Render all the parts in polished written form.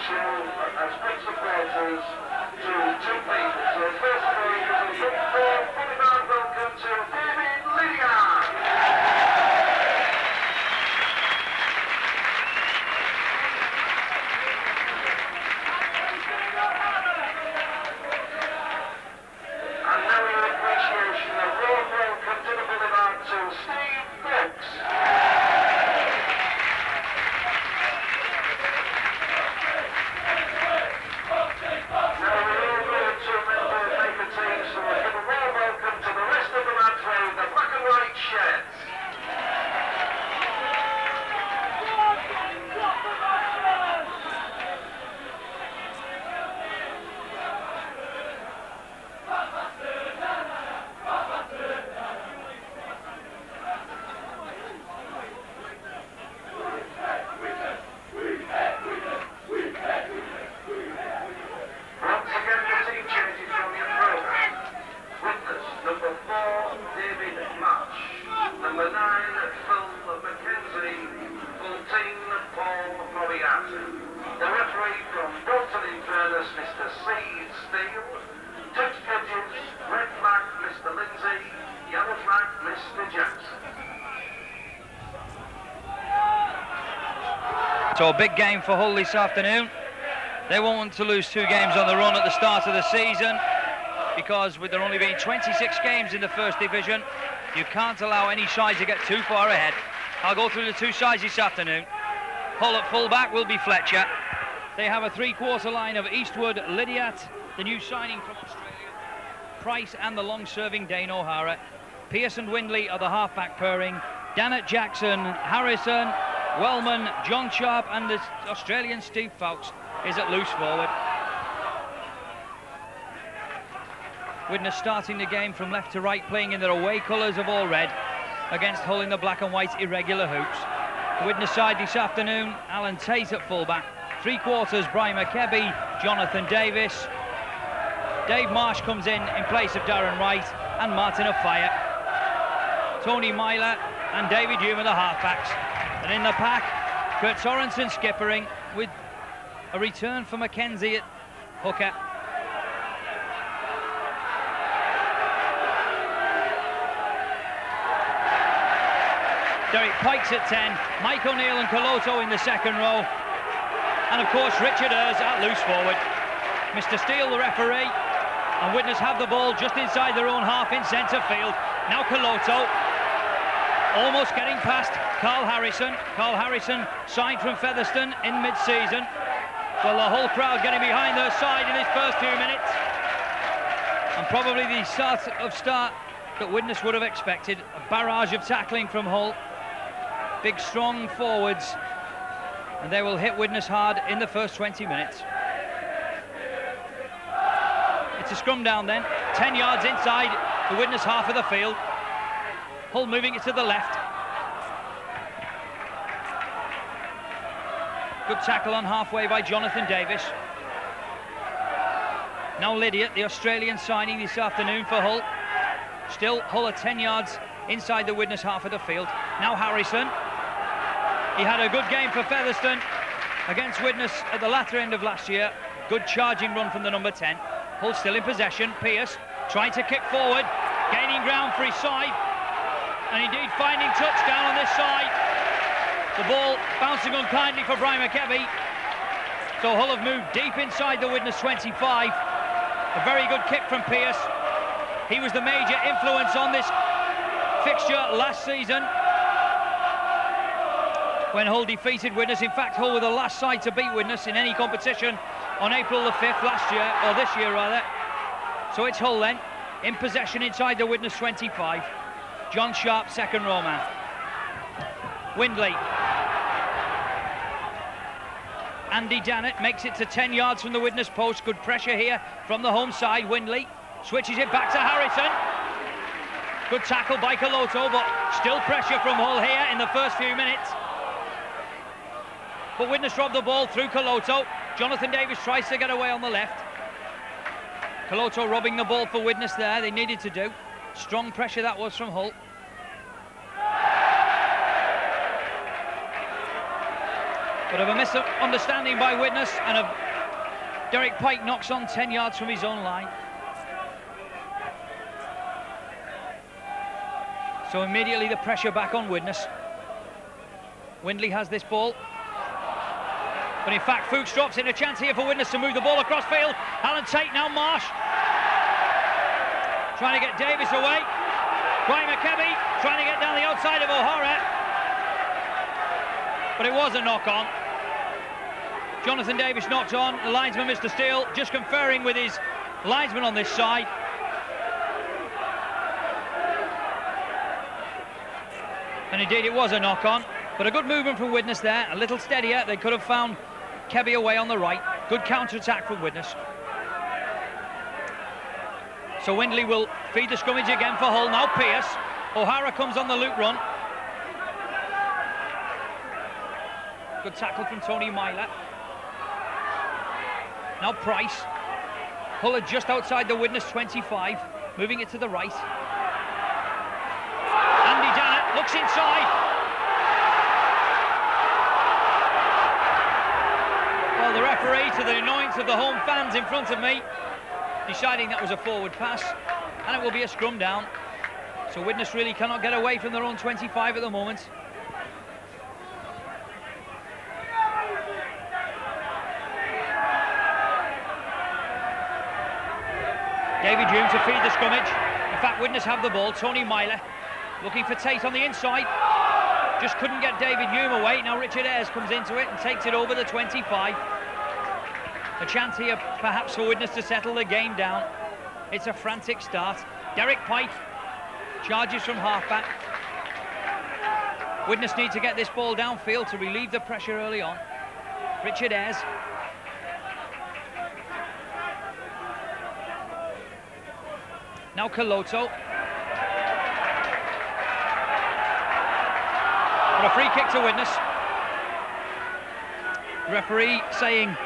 you as big supporters to two people. So first of all, give a big warm welcome to David Lydiard. And now your appreciation, a warm welcome to the Boulevard to Steve Brooks. So a big game for Hull this afternoon. They won't want to lose 2 games on the run at the start of the season, because with there only being 26 games in the first division, you can't allow any side to get too far ahead. I'll go through the 2 sides this afternoon. Hull at full-back will be Fletcher. They have a 3-quarter line of Eastwood, Lydiard, the new signing from Australia, Price and the long-serving Dane O'Hara. Pearce and Windley are the half-back pairing. Dannett, Jackson, Harrison, Wellman, John Sharp and the Australian Steve Fowkes is at loose forward. Widnes starting the game from left to right, playing in their away colours of all red against Hull in the black and white irregular hoops. The Widnes side this afternoon, Alan Tate at fullback. 3 quarters, Brian McKebby, Jonathan Davis. Dave Marsh comes in place of Darren Wright and Martin of Fire. Tony Myler and David Hume are the halfbacks. And in the pack, Kurt Sorensen skippering with a return for Mackenzie at hooker. Derek Pikes at 10, Mike O'Neill and Coloto in the second row. And of course Richard Ayres at loose forward. Mr. Steele, the referee, and Widnes have the ball just inside their own half in centre field. Now Coloto, almost getting past Carl Harrison. Carl Harrison signed from Featherstone in mid-season. Well, the whole crowd getting behind their side in his first few minutes. And probably the start that Widnes would have expected. A barrage of tackling from Hull. Big, strong forwards. And they will hit Widnes hard in the first 20 minutes. It's a scrum down then. 10 yards inside the Widnes half of the field. Hull moving it to the left. Good tackle on halfway by Jonathan Davis. Now Lydiard, the Australian signing this afternoon for Hull. Still Hull at 10 yards inside the Widnes half of the field. Now Harrison. He had a good game for Featherstone against Widnes at the latter end of last year. Good charging run from the number 10. Hull still in possession. Pearce trying to kick forward, gaining ground for his side. And indeed finding touchdown on this side. The ball bouncing unkindly for Brian McKebby. So Hull have moved deep inside the Widnes 25. A very good kick from Pearce. He was the major influence on this fixture last season when Hull defeated Widnes. In fact, Hull were the last side to beat Widnes in any competition on April the 5th last year, or this year rather. So it's Hull then, in possession inside the Widnes 25. John Sharp, second row man. Windley. Andy Dannett makes it to 10 yards from the Widnes post. Good pressure here from the home side. Windley switches it back to Harrison. Good tackle by Coloto, but still pressure from Hull here in the first few minutes. But Widnes robbed the ball through Coloto. Jonathan Davis tries to get away on the left. Coloto robbing the ball for Widnes there. They needed to do. Strong pressure that was from But of a misunderstanding by Widnes, and Derek Pike knocks on 10 yards from his own line. So immediately the pressure back on Widnes. Windley has this ball. But in fact, Fuchs drops in. A chance here for Widnes to move the ball across field. Alan Tate, now Marsh. Trying to get Davis away. Brian McKebby trying to get down the outside of O'Hara. But it was a knock-on. Jonathan Davis knocked on. The linesman, Mr. Steele, just conferring with his linesman on this side. And indeed it was a knock-on. But a good movement from Widnes there. A little steadier. They could have found Kebby away on the right. Good counter-attack from Widnes. So Windley will feed the scrummage again for Hull. Now Pearce. O'Hara comes on the loop run. Good tackle from Tony Myler. Now Price. Hull are just outside the Widnes 25. Moving it to the right. Andy Dannett looks inside. Well, the referee, to the annoyance of the home fans in front of me, deciding that was a forward pass, and it will be a scrum down. So Widnes really cannot get away from their own 25 at the moment. David Hume to feed the scrummage. In fact, Widnes have the ball. Tony Myler looking for Tate on the inside. Just couldn't get David Hume away. Now Richard Ayres comes into it and takes it over the 25. A chance here perhaps for Widnes to settle the game down. It's a frantic start. Derek Pike charges from halfback. Widnes need to get this ball downfield to relieve the pressure early on. Richard Ayres. Now Coloto. But a free kick to Widnes. The referee saying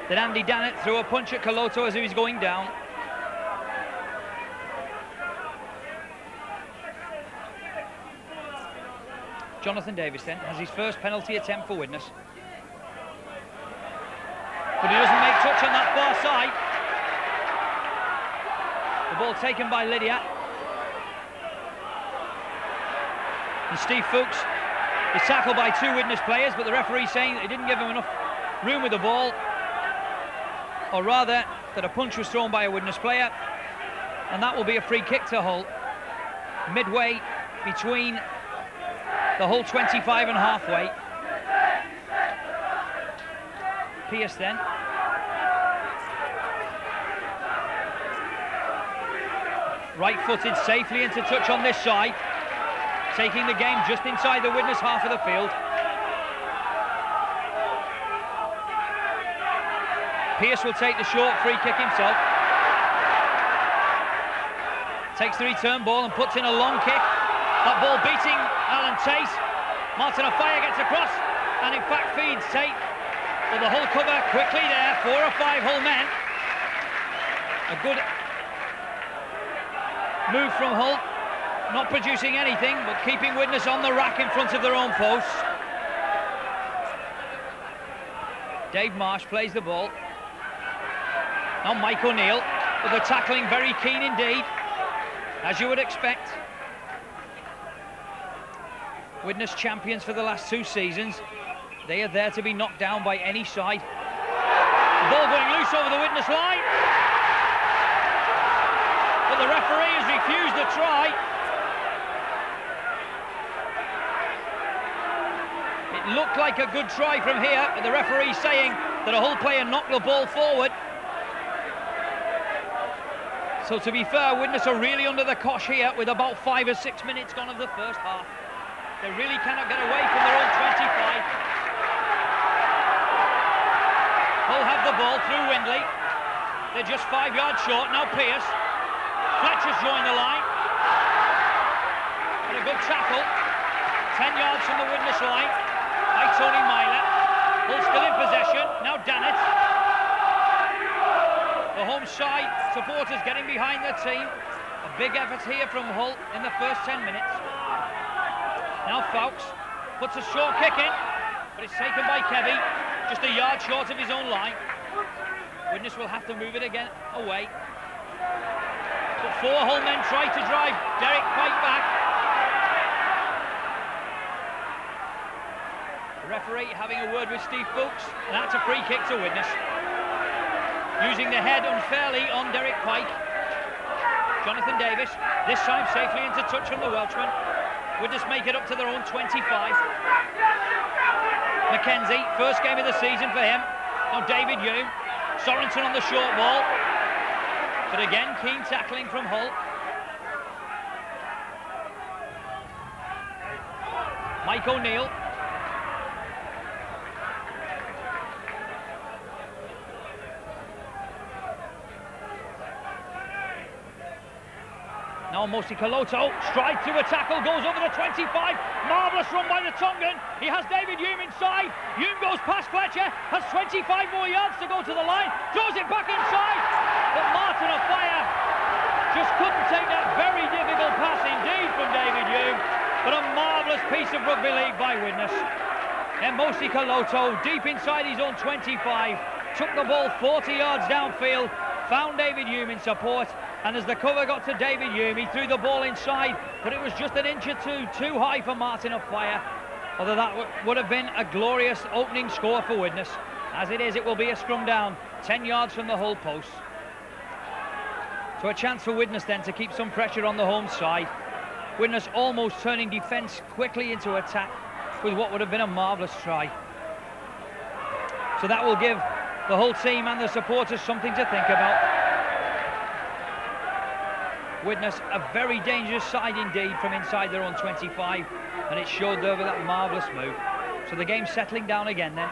that Andy Dannett threw a punch at Coloto as he was going down. Jonathan Davis then has his first penalty attempt for Widnes. But he doesn't make touch on that far side. The ball taken by Lydia. And Steve Fuchs is tackled by two Widnes players, but the referee saying that he didn't give him enough room with the ball, or rather that a punch was thrown by a Widnes player, and that will be a free kick to Hull, midway between the Hull 25 and halfway. Pearce then. Right-footed safely into touch on this side, taking the game just inside the Widnes half of the field. Pearce will take the short free kick himself. Takes the return ball and puts in a long kick. That ball beating Alan Tate. Martin Ofaya gets across and in fact feeds Tate. But the Hull cover quickly there. 4 or 5 Hull men. A good move from Hull. Not producing anything, but keeping Widnes on the rack in front of their own posts. Dave Marsh plays the ball. Now Mike O'Neill, with the tackling very keen indeed, as you would expect. Widnes champions for the last 2 seasons. They are there to be knocked down by any side. The ball going loose over the Widnes line. But the referee has refused the try. It looked like a good try from here, but the referee saying that a Hull player knocked the ball forward. So to be fair, Widnes are really under the cosh here with about 5 or 6 minutes gone of the first half. They really cannot get away from their own 25. Hull have the ball through Windley. They're just 5 yards short. Now Pearce. Fletcher's joined the line. And a good tackle. 10 yards from the Widnes line by Tony Myler. Hull still in possession. Now Dannett. The home side supporters getting behind their team. A big effort here from Hull in the first 10 minutes. Now Fuchs puts a short kick in. but it's taken by Kevy, just a yard short of his own line. Widnes will have to move it again away. But 4 Hull men try to drive Derek Pike back. The referee having a word with Steve Fuchs, and that's a free kick to Widnes. Using the head unfairly on Derek Pike. Jonathan Davis, this time safely into touch from the Welshman. Widnes make it up to their own 25. Mackenzie, first game of the season for him. Now David Hume, Sorensen on the short ball. But again, keen tackling from Hull. Mike O'Neill. Now Mosi Kaloto, stride through a tackle, goes over the 25, marvellous run by the Tongan. He has David Hume inside. Hume goes past Fletcher, has 25 more yards to go to the line, throws it back inside. But Martin of Fire just couldn't take that very difficult pass indeed from David Hume. But a marvellous piece of rugby league by Widnes. And Mosi Kaloto, deep inside his own 25, took the ball 40 yards downfield, found David Hume in support. And as the cover got to David Hume, he threw the ball inside, but it was just an inch or two too high for Martin of Fire. Although that would have been a glorious opening score for Widnes. As it is, it will be a scrum down, 10 yards from the Hull post. So a chance for Widnes then to keep some pressure on the home side. Widnes almost turning defence quickly into attack with what would have been a marvellous try. So that will give the Hull team and the supporters something to think about. Widnes, a very dangerous side indeed from inside their own 25, and it showed there with that marvellous move. So the game's settling down again then.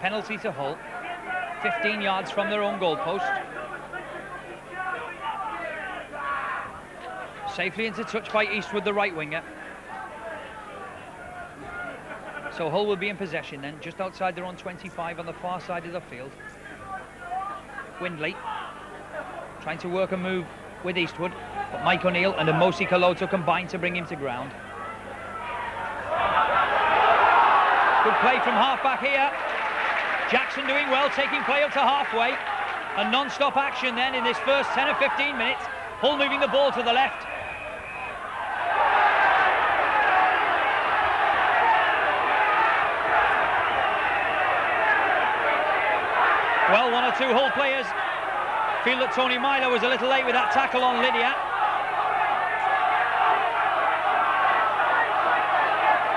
Penalty to Hull, 15 yards from their own goal post. Safely into touch by Eastwood, the right winger. So Hull will be in possession then, just outside their own 25 on the far side of the field. Windley trying to work a move with Eastwood, but Mike O'Neill and Mosi Kaloto combined to bring him to ground. Good play from half-back here. Jackson doing well, taking play up to halfway. A non-stop action then in this first 10 or 15 minutes. Hull moving the ball to the left. Well, 1 or 2 Hull players feel that Tony Myler was a little late with that tackle on Lydia.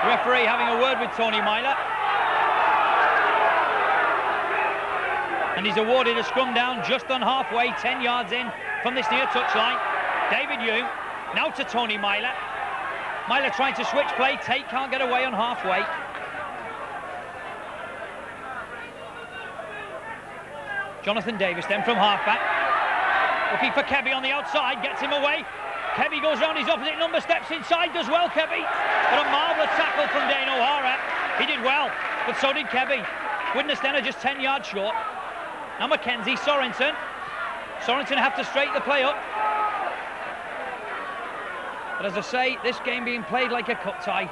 Referee having a word with Tony Myler. And he's awarded a scrum down just on halfway, 10 yards in from this near touchline. David Hume, now to Tony Myler. Myler trying to switch play, Tate can't get away on halfway. Jonathan Davis then from halfback. Looking for Kebby on the outside, gets him away. Kebby goes round his opposite number, steps inside, does well Kebby. But a marvellous tackle from Dane O'Hara. He did well, but so did Kebby. Widnes then are just 10 yards short. Now Mackenzie, Sorensen. Sorensen have to straighten the play up. But as I say, this game being played like a cup tie.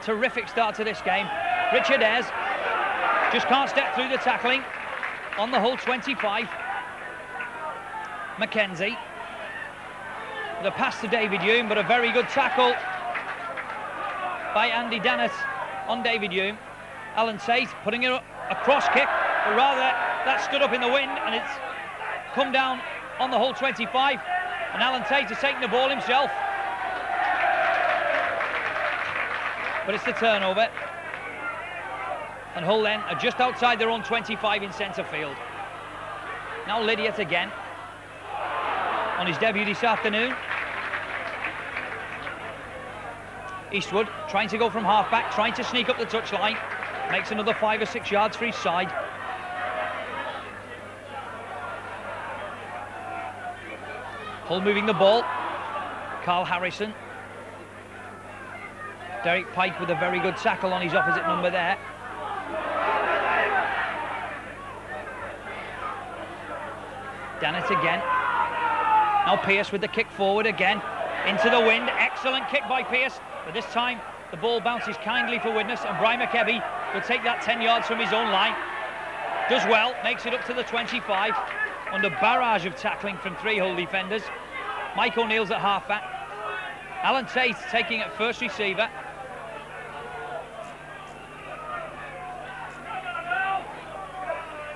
Terrific start to this game. Richard Ayres just can't step through the tackling on the Hull 25. Mackenzie with a pass to David Hume, but a very good tackle by Andy Dennett on David Hume. Alan Tate putting it up, a cross kick, but rather that stood up in the wind and it's come down on the Hull 25, and Alan Tate has taken the ball himself. But it's the turnover, and Hull then are just outside their own 25 in centre field. Now Lydiate again on his debut this afternoon. Eastwood trying to go from half-back, trying to sneak up the touchline. Makes another 5 or 6 yards for his side. Hull moving the ball. Carl Harrison. Derek Pike with a very good tackle on his opposite number there. Dannett again. Now Pearce with the kick forward again. Into the wind. Excellent kick by Pearce. But this time The ball bounces kindly for Widnes, and Brian McKebby will take that 10 yards from his own line. Does well, makes it up to the 25, under barrage of tackling from 3 Hull defenders. Mike O'Neill's at half-back. Alan Tate taking at first receiver.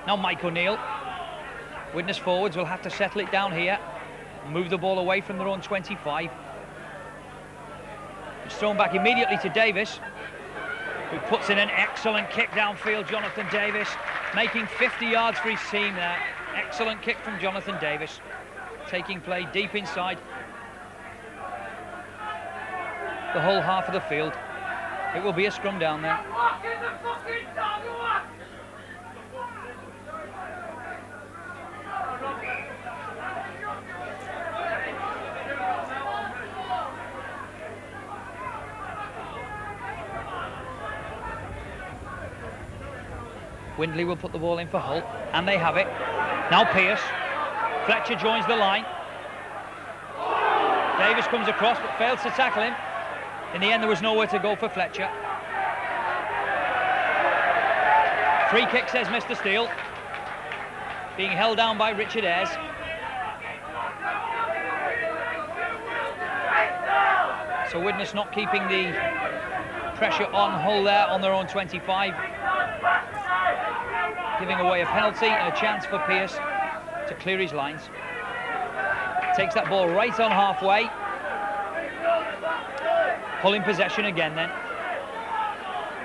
Now Mike O'Neill. Widnes forwards will have to settle it down here. Move the ball away from their own 25. It's thrown back immediately to Davis, who puts in an excellent kick downfield. Jonathan Davis making 50 yards for his team there. Excellent kick from Jonathan Davis. Taking play deep inside the whole half of the field. It will be a scrum down there. Windley will put the ball in for Hull, and they have it. Now Pearce. Fletcher joins the line. Davis comes across but fails to tackle him. In the end, there was nowhere to go for Fletcher. Free kick, says Mr. Steele. Being held down by Richard Ayres. So Widnes not keeping the pressure on Hull there on their own 25. Giving away a penalty and a chance for Pearce to clear his lines. Takes that ball right on halfway. Hull in possession again then.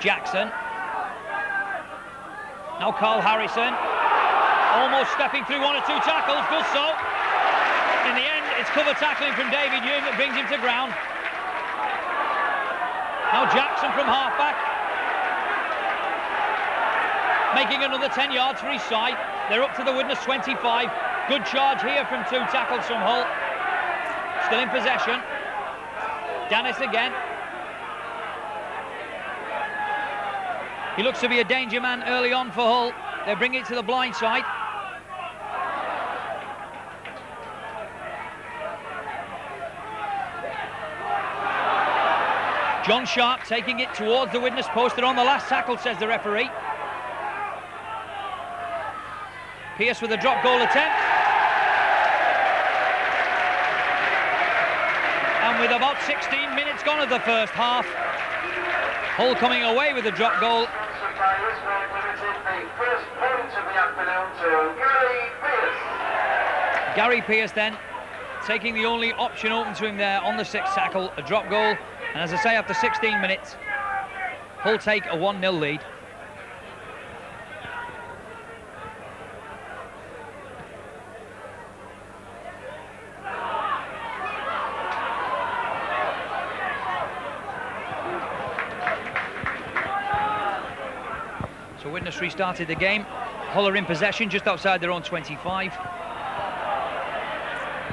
Jackson. Now Carl Harrison. Almost stepping through 1 or 2 tackles, does so. In the end, it's cover tackling from David Hume that brings him to ground. Now Jackson from halfback. Making another 10 yards for his side. They're up to the Widnes 25. Good charge here from 2 tackles from Hull. Still in possession. Dennis again. He looks to be a danger man early on for Hull. They bring it to the blind side. John Sharp taking it towards the Widnes post. They're on the last tackle, says the referee. Pearce with a drop goal attempt. And with about 16 minutes gone of the first half, Hull coming away with a drop goal. Gary Pearce then taking the only option open to him there on the 6th tackle, a drop goal. And as I say, after 16 minutes, Hull take a 1-0 lead. So Widnes restarted the game. Hull are in possession just outside their own 25.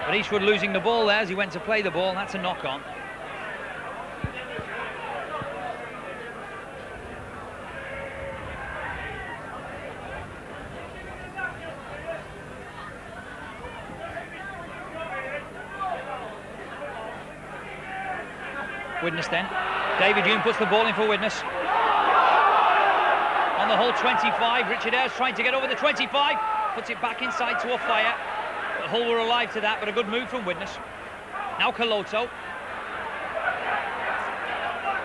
But Eastwood losing the ball there as he went to play the ball, and that's a knock-on. Widnes then. David Hume puts the ball in for Widnes. On the Hull 25, Richard Ayres trying to get over the 25, puts it back inside to a fire. But Hull were alive to that, but a good move from Widnes. Now Coloto.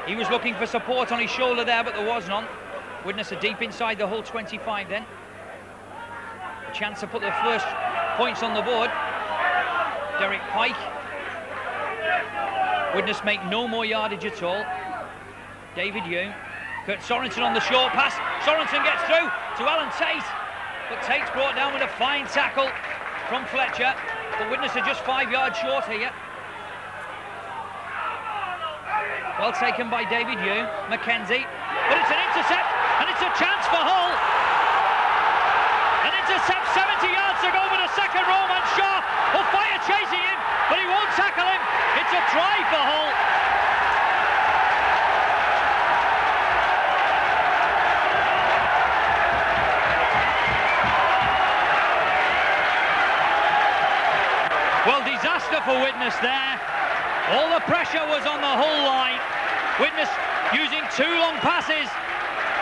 He was looking for support on his shoulder there, but there was none. Widnes are deep inside the Hull 25 then. A chance to put the first points on the board. Derek Pike. Widnes make no more yardage at all. David Hume. Kurt Sorensen on the short pass. Sorensen gets through to Alan Tate, but Tate's brought down with a fine tackle from Fletcher. The Widnes are just 5 yards short here. Well taken by David Hume. Mackenzie, but it's an intercept, and it's a chance for Hull. An intercept 70 yards to go with a second row man. Sharp will fire chasing him, but he won't tackle him. It's a try for Hull. Well, disaster for Widnes there. All the pressure was on the Hull line. Widnes using 2 long passes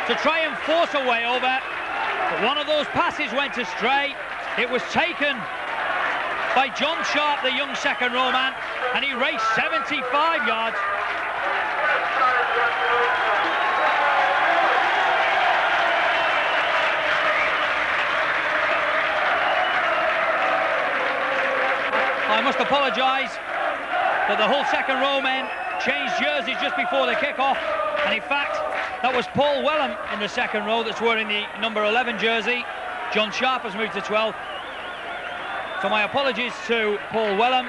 to try and force a way over. But one of those passes went astray. It was taken by John Sharp, the young second row man, and he raced 75 yards. I must apologise that the whole second row men changed jerseys just before the kick-off, and in fact that was Paul Wellham in the second row that's wearing the number 11 jersey. John Sharp has moved to 12. So my apologies to Paul Wellham,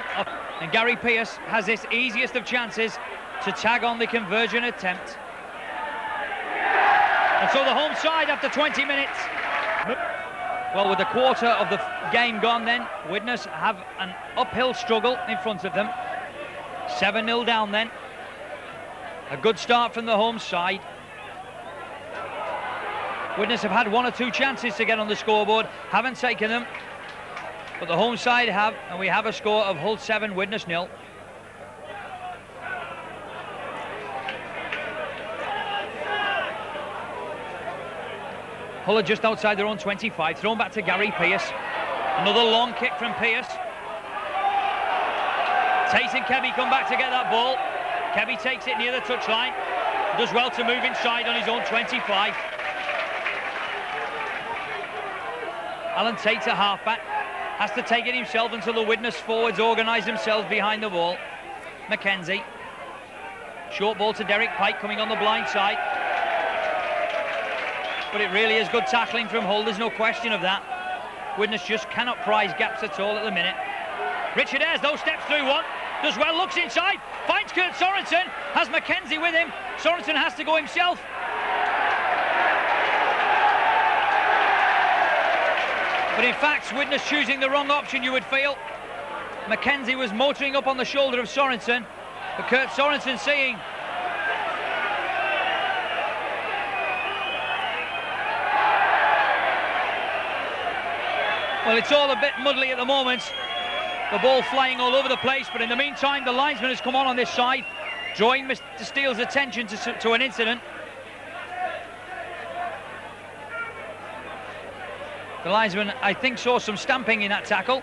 and Gary Pearce has this easiest of chances to tag on the conversion attempt. And so the home side after 20 minutes. Well, with a quarter of the game gone then, Widnes have an uphill struggle in front of them. 7-0 down then. A good start from the home side. Widnes have had 1 or 2 chances to get on the scoreboard, haven't taken them. But the home side have, and we have a score of Hull 7, Widnes 0. Hull are just outside their own 25, thrown back to Gary Pearce. Another long kick from Pearce. Tate and Kebby come back to get that ball. Kebby takes it near the touchline. Does well to move inside on his own 25. Alan Tate, a halfback, has to take it himself until the Widnes forwards organise themselves behind the ball. Mackenzie. Short ball to Derek Pike coming on the blind side. But it really is good tackling from Hull, there's no question of that. Widnes just cannot prize gaps at all at the minute. Richard Ayres, though, steps through one, does well, looks inside, finds Kurt Sorensen, has Mackenzie with him. Sorensen has to go himself. But in fact, Widnes choosing the wrong option, you would feel. Mackenzie was motoring up on the shoulder of Sorensen, but Kurt Sorensen seeing well, it's all a bit muddly at the moment. The ball flying all over the place, but in the meantime, the linesman has come on this side, drawing Mr. Steele's attention to an incident. The linesman, I think, saw some stamping in that tackle.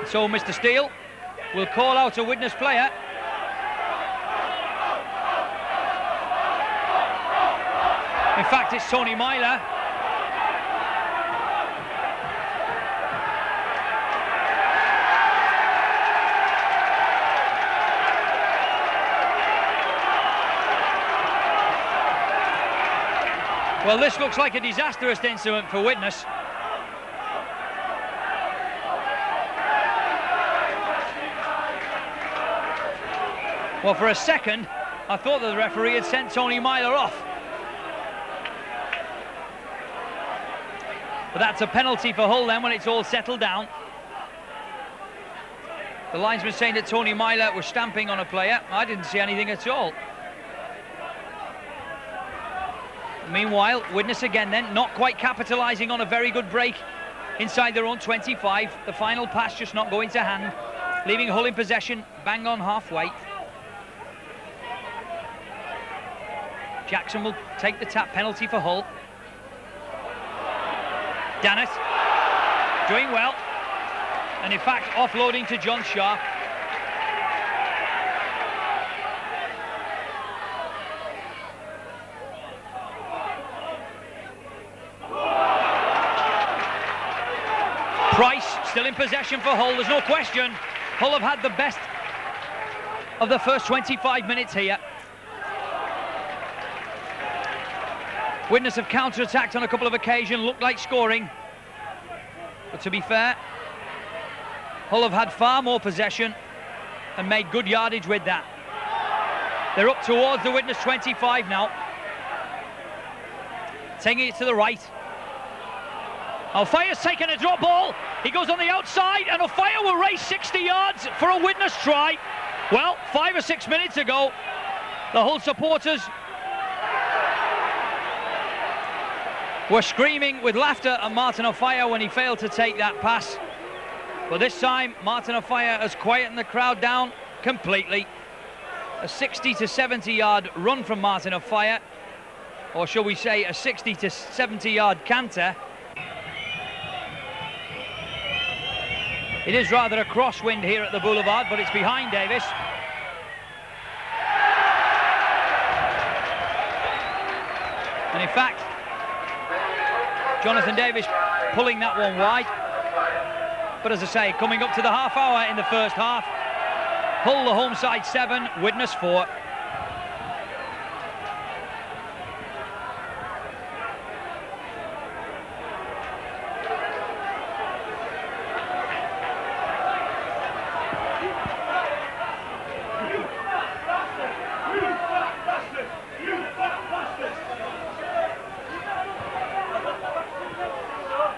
So Mr. Steele will call out a Widnes player. In fact, it's Tony Myler. Well, this looks like a disastrous incident for Widnes. Well, for a second, I thought that the referee had sent Tony Myler off. But that's a penalty for Hull then when it's all settled down. The linesman saying that Tony Myler was stamping on a player. I didn't see anything at all. Meanwhile, Widnes again then, not quite capitalising on a very good break inside their own 25. The final pass just not going to hand, leaving Hull in possession, bang on halfway. Jackson will take the tap penalty for Hull. Dannett, doing well, and in fact offloading to John Sharp. Price still in possession for Hull, there's no question. Hull have had the best of the first 25 minutes here. Widnes have counter-attacked on a couple of occasions, looked like scoring. But to be fair, Hull have had far more possession and made good yardage with that. They're up towards the Widnes 25 now. Taking it to the right. Alfaya's taken a drop ball. He goes on the outside, and Alfaya will race 60 yards for a Widnes try. Well, 5 or 6 minutes ago, the Hull supporters were screaming with laughter at Martin Alfaya when he failed to take that pass. But this time, Martin Alfaya has quietened the crowd down completely. a 60 to 70 yard run from Martin of Fire, or shall we say a 60 to 70 yard canter. It is rather a crosswind here at the Boulevard, but it's behind Davis. And in fact, Jonathan Davis pulling that one wide. But as I say, coming up to the half hour in the first half, Hull the home side 7, Widnes 4.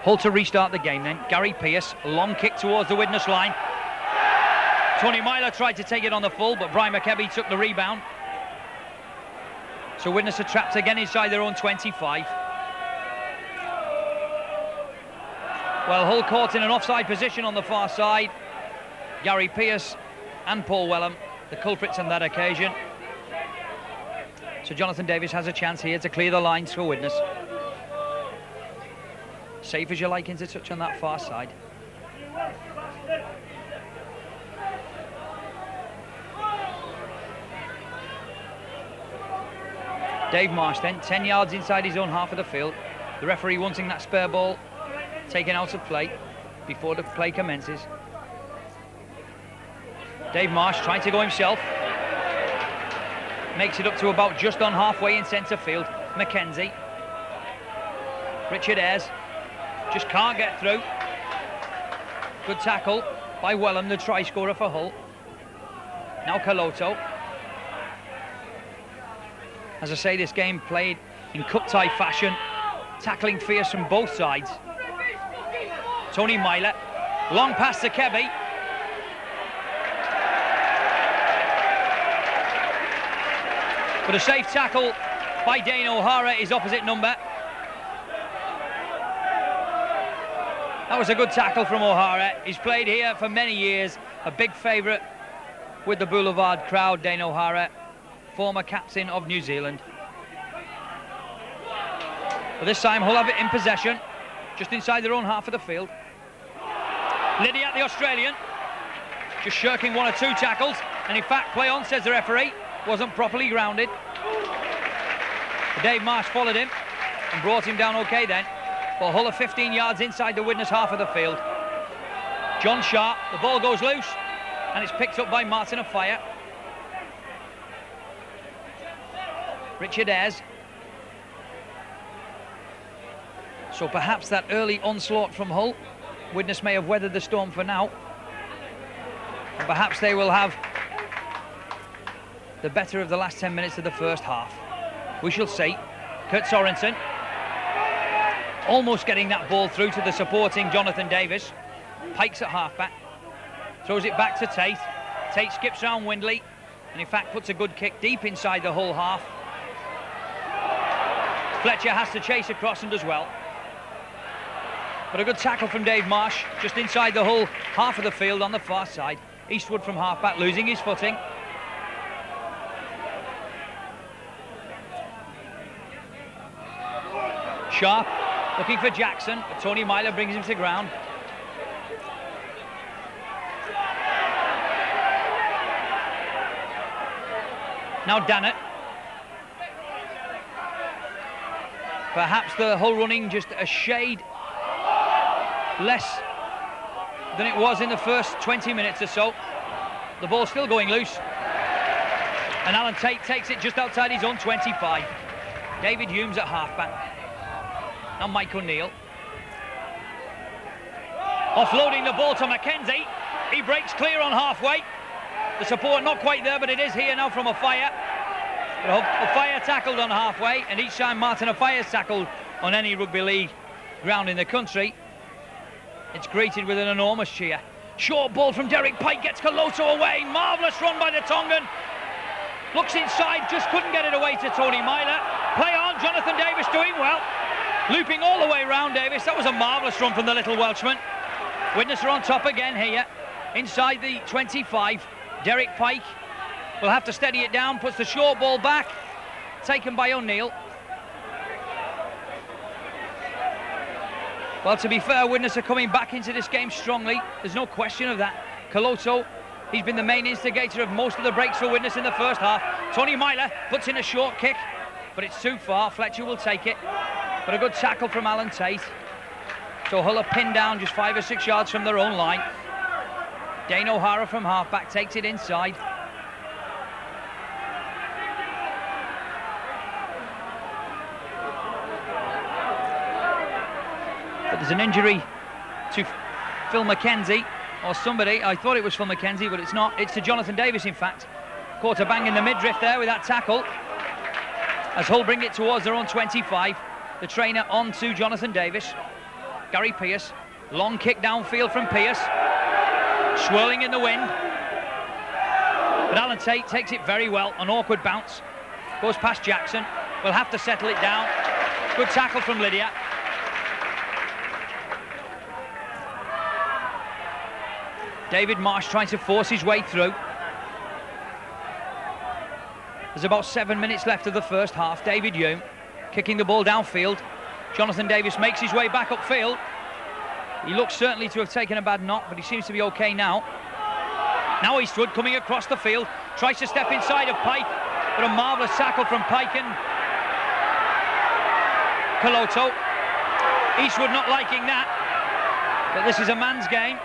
Hull to restart the game then. Gary Pearce, long kick towards the Widnes line. Tony Myler tried to take it on the full, but Brian McKebby took the rebound. So Widnes are trapped again inside their own 25. Well, Hull caught in an offside position on the far side. Gary Pearce and Paul Wellham, the culprits on that occasion. So Jonathan Davis has a chance here to clear the lines for Widnes. Safe as you like into touch on that far side. Dave Marsh then, 10 yards inside his own half of the field. The referee wanting that spare ball taken out of play before the play commences. Dave Marsh trying to go himself. Makes it up to about just on halfway in centre field. McKenzie. Richard Ayres. Just can't get through. Good tackle by Wellham, the try scorer for Hull. Now Caloto. As I say, this game played in cup tie fashion, tackling fierce from both sides. Tony Myler, long pass to Kebby. But a safe tackle by Dane O'Hara, his opposite number. That was a good tackle from O'Hara. He's played here for many years, a big favourite with the Boulevard crowd, Dane O'Hara, former captain of New Zealand. But this time Hull have it in possession, just inside their own half of the field. Lydiat, the Australian, just shirking one or two tackles, and in fact, play on, says the referee, wasn't properly grounded. But Dave Marsh followed him and brought him down okay then. Well, Hull are 15 yards inside the Widnes half of the field. John Sharp, the ball goes loose, and it's picked up by Martin of Fire. Richard Ayres. So perhaps that early onslaught from Hull, Widnes may have weathered the storm for now. And perhaps they will have the better of the last 10 minutes of the first half. We shall see. Kurt Sorensen. Almost getting that ball through to the supporting Jonathan Davis. Pikes at halfback. Throws it back to Tate. Tate skips round Windley. And in fact puts a good kick deep inside the Hull half. Fletcher has to chase across and does well. But a good tackle from Dave Marsh, just inside the Hull half of the field on the far side. Eastwood from halfback losing his footing. Sharp looking for Jackson, but Tony Myler brings him to ground. Now Dannett. Perhaps the Hull running just a shade less than it was in the first 20 minutes or so. The ball's still going loose. And Alan Tate takes it just outside his own 25. David Humes at halfback. Now Mike O'Neill. Offloading the ball to McKenzie. He breaks clear on halfway. The support not quite there, but it is here now from O'Fire. O'Fire tackled on halfway, and each time Martin O'Fire's tackled on any rugby league ground in the country, it's greeted with an enormous cheer. Short ball from Derek Pike gets Caloto away. Marvellous run by the Tongan. Looks inside, just couldn't get it away to Tony Myler. Play on, Jonathan Davis doing well. Looping all the way round Davis. That was a marvellous run from the little Welshman. Widnes are on top again here. Inside the 25, Derek Pike will have to steady it down, puts the short ball back, taken by O'Neill. Well, to be fair, Widnes are coming back into this game strongly. There's no question of that. Coloto, he's been the main instigator of most of the breaks for Widnes in the first half. Tony Myler puts in a short kick, but it's too far. Fletcher will take it. But a good tackle from Alan Tate. So Hull are pinned down just 5 or 6 yards from their own line. Dane O'Hara from halfback takes it inside. But there's an injury to Phil McKenzie, or somebody. I thought it was Phil McKenzie, but it's not. It's to Jonathan Davis, in fact. Caught a bang in the midriff there with that tackle. As Hull bring it towards their own 25. The trainer on to Jonathan Davis. Gary Pearce. Long kick downfield from Pearce. Swirling in the wind. But Alan Tate takes it very well. An awkward bounce. Goes past Jackson. Will have to settle it down. Good tackle from Lydia. David Marsh trying to force his way through. There's about 7 minutes left of the first half. David Hume kicking the ball downfield. Jonathan Davis makes his way back upfield. He looks certainly to have taken a bad knock, but he seems to be okay now. Now Eastwood coming across the field. Tries to step inside of Pike, but a marvellous tackle from Pike and Coloto. Eastwood not liking that, but this is a man's game.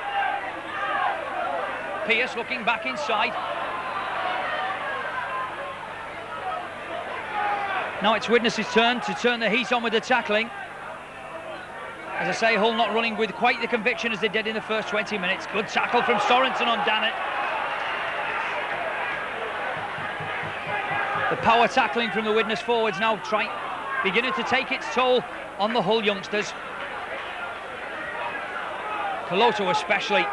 Pearce looking back inside. Now it's Widnes' turn to turn the heat on with the tackling. As I say, Hull not running with quite the conviction as they did in the first 20 minutes. Good tackle from Sorensen on Dannett. The power tackling from the Widnes forwards now beginning to take its toll on the Hull youngsters. Coloto especially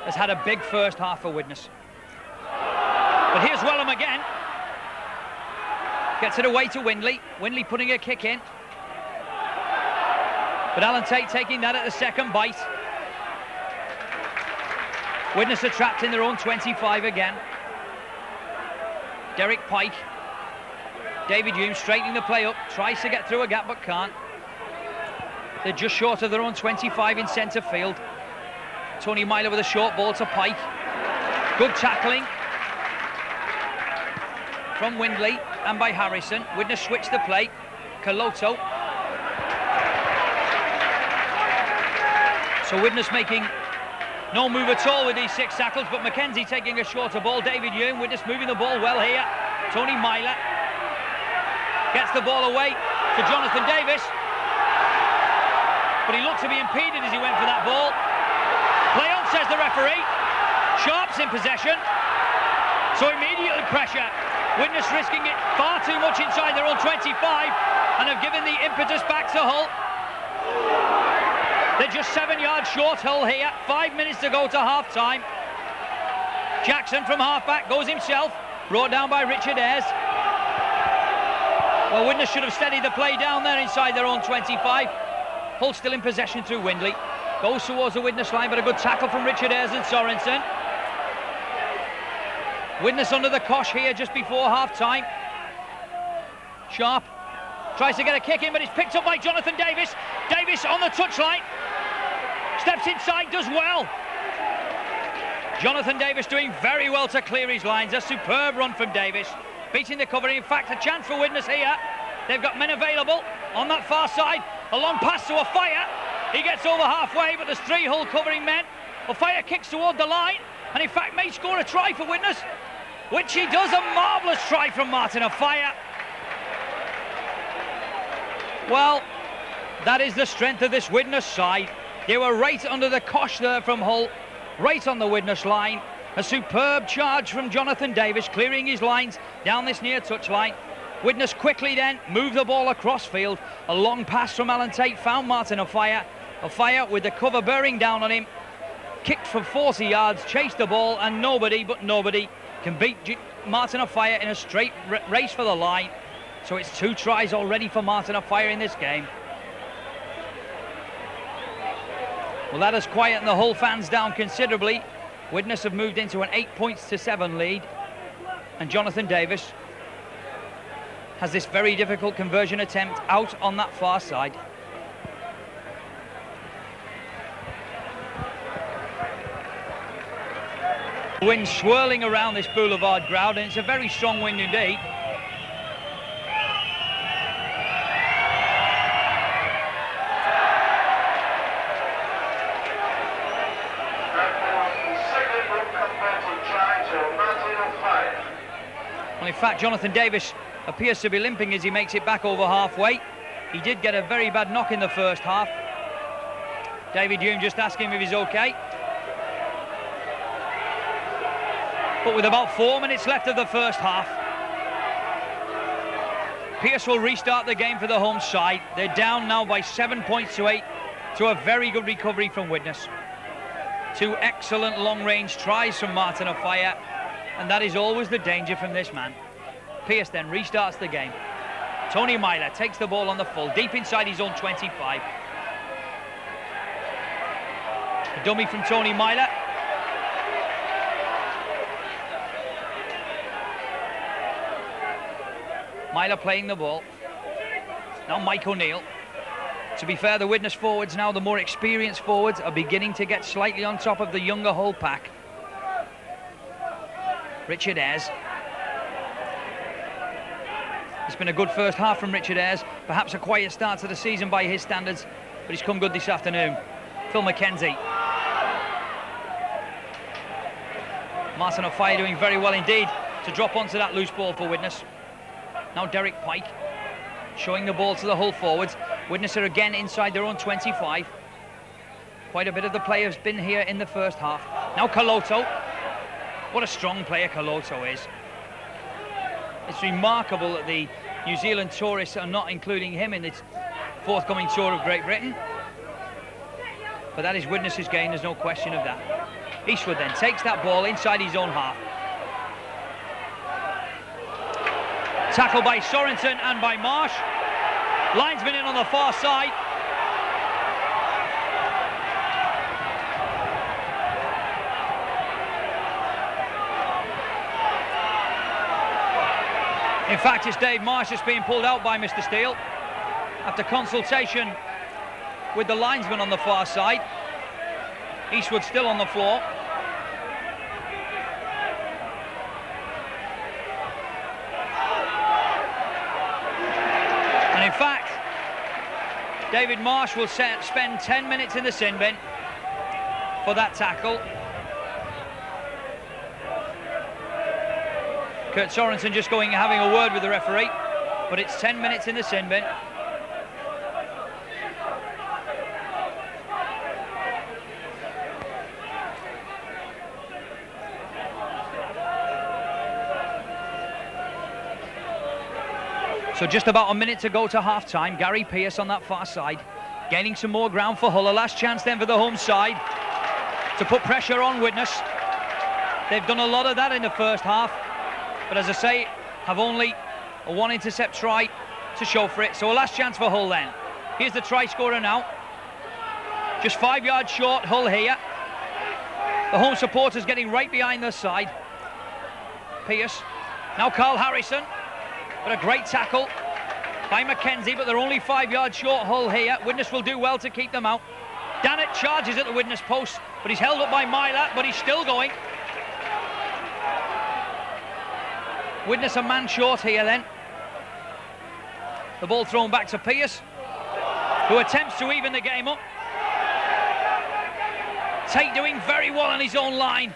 has had a big first half for Widnes. But here's Wellham again. Gets it away to Windley. Windley putting a kick in. But Alan Tate taking that at the second bite. Widnes are trapped in their own 25 again. Derek Pike. David Hume straightening the play up. Tries to get through a gap but can't. They're just short of their own 25 in centre field. Tony Myler with a short ball to Pike. Good tackling from Windley and by Harrison. Widnes switch the play. Coloto. So Widnes making no move at all with these 6 tackles, but McKenzie taking a shorter ball. David Hume, Widnes moving the ball well here. Tony Myler gets the ball away to Jonathan Davis, but he looked to be impeded as he went for that ball. Play on, says the referee. Sharp's in possession, so immediately pressure. Widnes risking it far too much inside their own 25 and have given the impetus back to Hull. They're just 7 yards short, Hull here. 5 minutes to go to half-time. Jackson from half-back goes himself, brought down by Richard Ayres. Well, Widnes should have steadied the play down there inside their own 25. Hull still in possession through Windley. Goes towards the Widnes line, but a good tackle from Richard Ayres and Sorensen. Widnes under the cosh here just before half-time. Sharp tries to get a kick in, but it's picked up by Jonathan Davis. Davis on the touchline. Steps inside, does well. Jonathan Davis doing very well to clear his lines. A superb run from Davis. Beating the cover. In fact, a chance for Widnes here. They've got men available on that far side. A long pass to Ofaya. He gets over halfway, but there's 3 Hull covering men. Ofaya kicks toward the line, and in fact may score a try for Widnes, which he does. A marvellous try from Martin Ofaya. Well, that is the strength of this Widnes side. They were right under the cosh there from Hull, right on the Widnes line. A superb charge from Jonathan Davis, clearing his lines down this near touchline. Widnes quickly then moved the ball across field. A long pass from Alan Tate found Martin Ofaya. Ofaya with the cover bearing down on him. Kicked for 40 yards, chased the ball, and nobody can beat Martin Ofaya in a straight race for the line. So it's 2 tries already for Martin Ofaya in this game. Well, that has quietened the Hull fans down considerably. Widnes have moved into an 8-7 lead. And Jonathan Davis has this very difficult conversion attempt out on that far side. Wind swirling around this boulevard ground, and it's a very strong wind indeed. Well, in fact, Jonathan Davis appears to be limping as he makes it back over halfway. He did get a very bad knock in the first half. David Hume just asking him if he's okay. But with about 4 minutes left of the first half, Pearce will restart the game for the home side. They're down now by 7 points to 8, to a very good recovery from Widnes. 2 excellent long-range tries from Martin Offiah, and that is always the danger from this man. Pearce then restarts the game. Tony Myler takes the ball on the full, deep inside his own 25. A dummy from Tony Myler. Myler playing the ball. Now Mike O'Neill. To be fair, the Widnes forwards now, the more experienced forwards, are beginning to get slightly on top of the younger Hull pack. Richard Ayres. It's been a good first half from Richard Ayres. Perhaps a quiet start to the season by his standards, but he's come good this afternoon. Phil McKenzie. Martin Offiah doing very well indeed to drop onto that loose ball for Widnes. Now Derek Pike showing the ball to the Hull forwards. Widnes are again inside their own 25. Quite a bit of the play has been here in the first half. Now Caloto. What a strong player Caloto is. It's remarkable that the New Zealand tourists are not including him in its forthcoming tour of Great Britain. But that is Widnes' game, there's no question of that. Eastwood then takes that ball inside his own half. Tackle by Sorensen and by Marsh. Linesman in on the far side. In fact, it's Dave Marsh that's being pulled out by Mr. Steele after consultation with the linesman on the far side. Eastwood still on the floor. And in fact, David Marsh will spend 10 minutes in the sin bin for that tackle. Kurt Sorensen just going and having a word with the referee, but it's 10 minutes in the sin bin. So just about a minute to go to half-time. Gary Pearce on that far side, gaining some more ground for Hull. A last chance then for the home side to put pressure on Widnes. They've done a lot of that in the first half, but as I say, have only a 1 intercept try to show for it. So a last chance for Hull then. Here's the try scorer now. Just 5 yards short, Hull here. The home supporters getting right behind their side. Pearce. Now Carl Harrison. But a great tackle by McKenzie, but they're only 5 yards short, Hull here. Widnes will do well to keep them out. Dannett charges at the Widnes post, but he's held up by Myler, but he's still going. Widnes a man short here then. The ball thrown back to Pearce, who attempts to even the game up. Tate doing very well on his own line.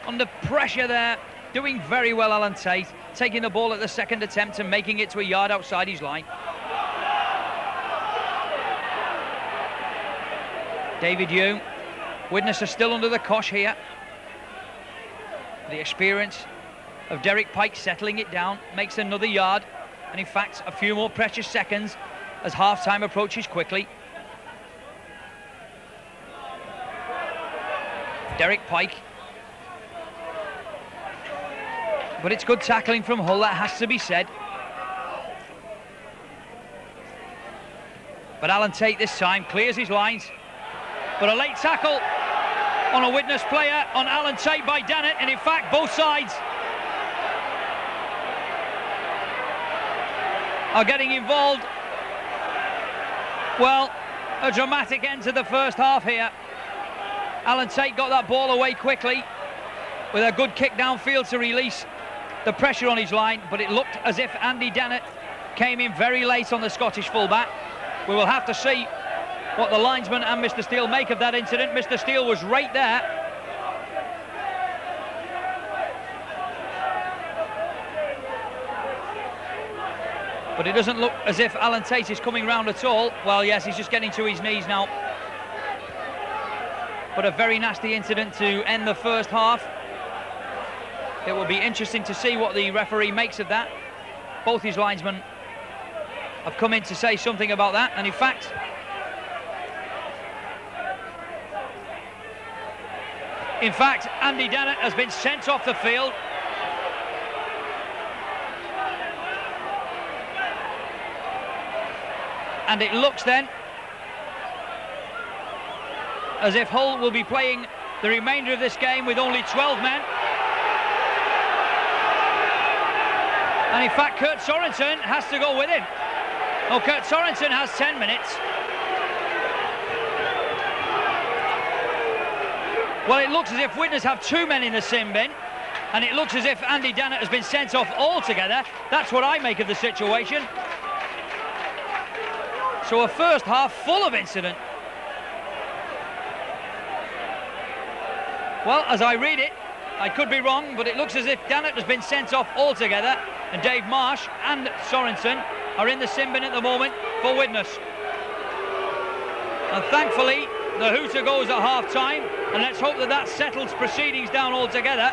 Under pressure there, doing very well, Alan Tate. Taking the ball at the second attempt and making it to a yard outside his line. David Hume. Widnes are still under the cosh here. The experience of Derek Pike settling it down makes another yard, and in fact a few more precious seconds as half-time approaches quickly. Derek Pike. But it's good tackling from Hull, that has to be said. But Alan Tate this time clears his lines. But a late tackle on a Widnes player on Alan Tate by Dannett, and in fact both sides are getting involved. Well, a dramatic end to the first half here. Alan Tate got that ball away quickly with a good kick downfield to release the pressure on his line, but it looked as if Andy Dennett came in very late on the Scottish fullback. We will have to see what the linesman and Mr. Steele make of that incident. Mr. Steele was right there. But it doesn't look as if Alan Tate is coming round at all. Well, yes, he's just getting to his knees now. But a very nasty incident to end the first half. It will be interesting to see what the referee makes of that. Both his linesmen have come in to say something about that, and in fact, Andy Dennett has been sent off the field. And it looks then as if Hull will be playing the remainder of this game with only 12 men. And in fact, Kurt Sorensen has to go with him. Oh, Kurt Sorensen has 10 minutes. Well, it looks as if Widnes have 2 men in the sin bin, and it looks as if Andy Dennett has been sent off altogether. That's what I make of the situation. So a first half full of incident. Well, as I read it, I could be wrong, but it looks as if Dennett has been sent off altogether, and Dave Marsh and Sorensen are in the sin bin at the moment for Widnes. And thankfully, the hooter goes at half-time, and let's hope that that settles proceedings down altogether,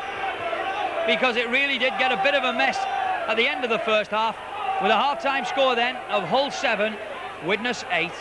because it really did get a bit of a mess at the end of the first half, with a half-time score then of Hull 7, Widnes 8.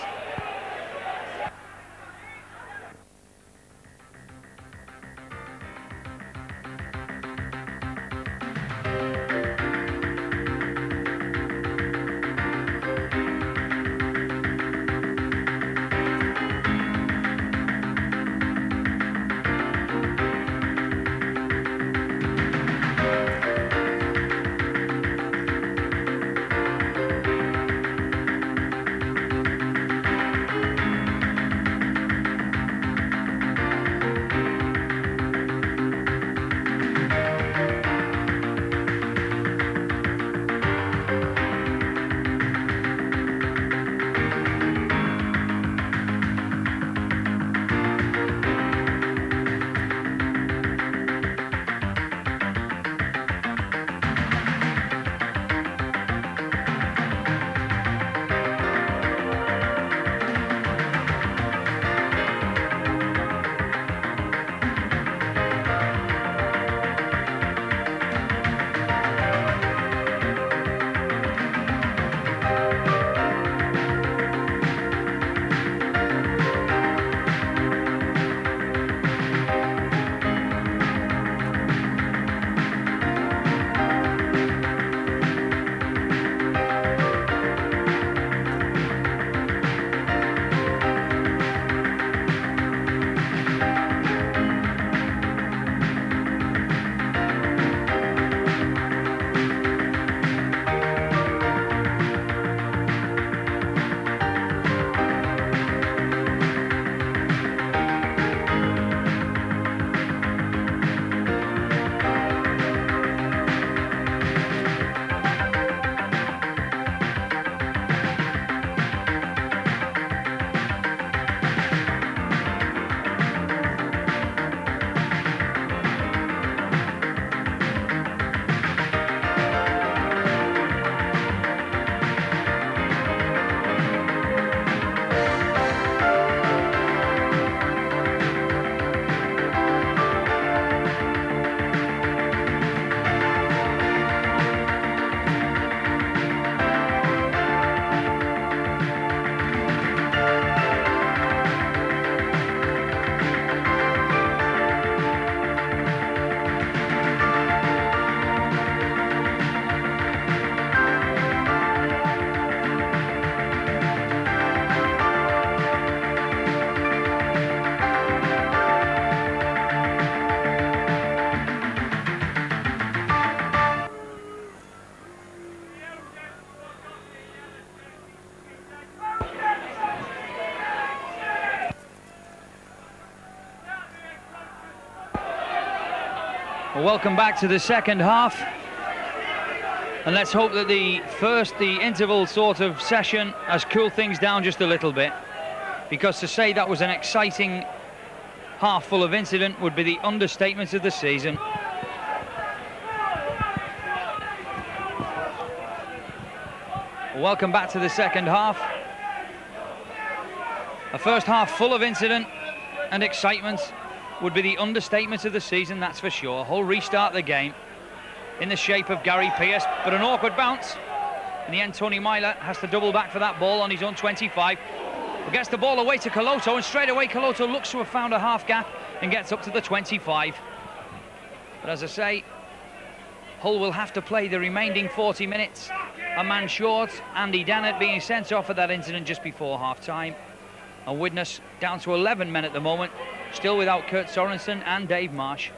Well, welcome back to the second half. And let's hope that the interval sort of session has cooled things down just a little bit. Because to say that was an exciting half full of incident would be the understatement of the season. Welcome back to the second half. A first half full of incident and excitement would be the understatement of the season, that's for sure. Hull restart the game in the shape of Gary Pearce, but an awkward bounce. In the end, Tony Myler has to double back for that ball on his own 25. But gets the ball away to Coloto, and straight away Coloto looks to have found a half gap and gets up to the 25. But as I say, Hull will have to play the remaining 40 minutes. A man short, Andy Dennett being sent off for that incident just before half-time. And Widnes down to 11 men at the moment, still without Kurt Sorensen and Dave Marsh.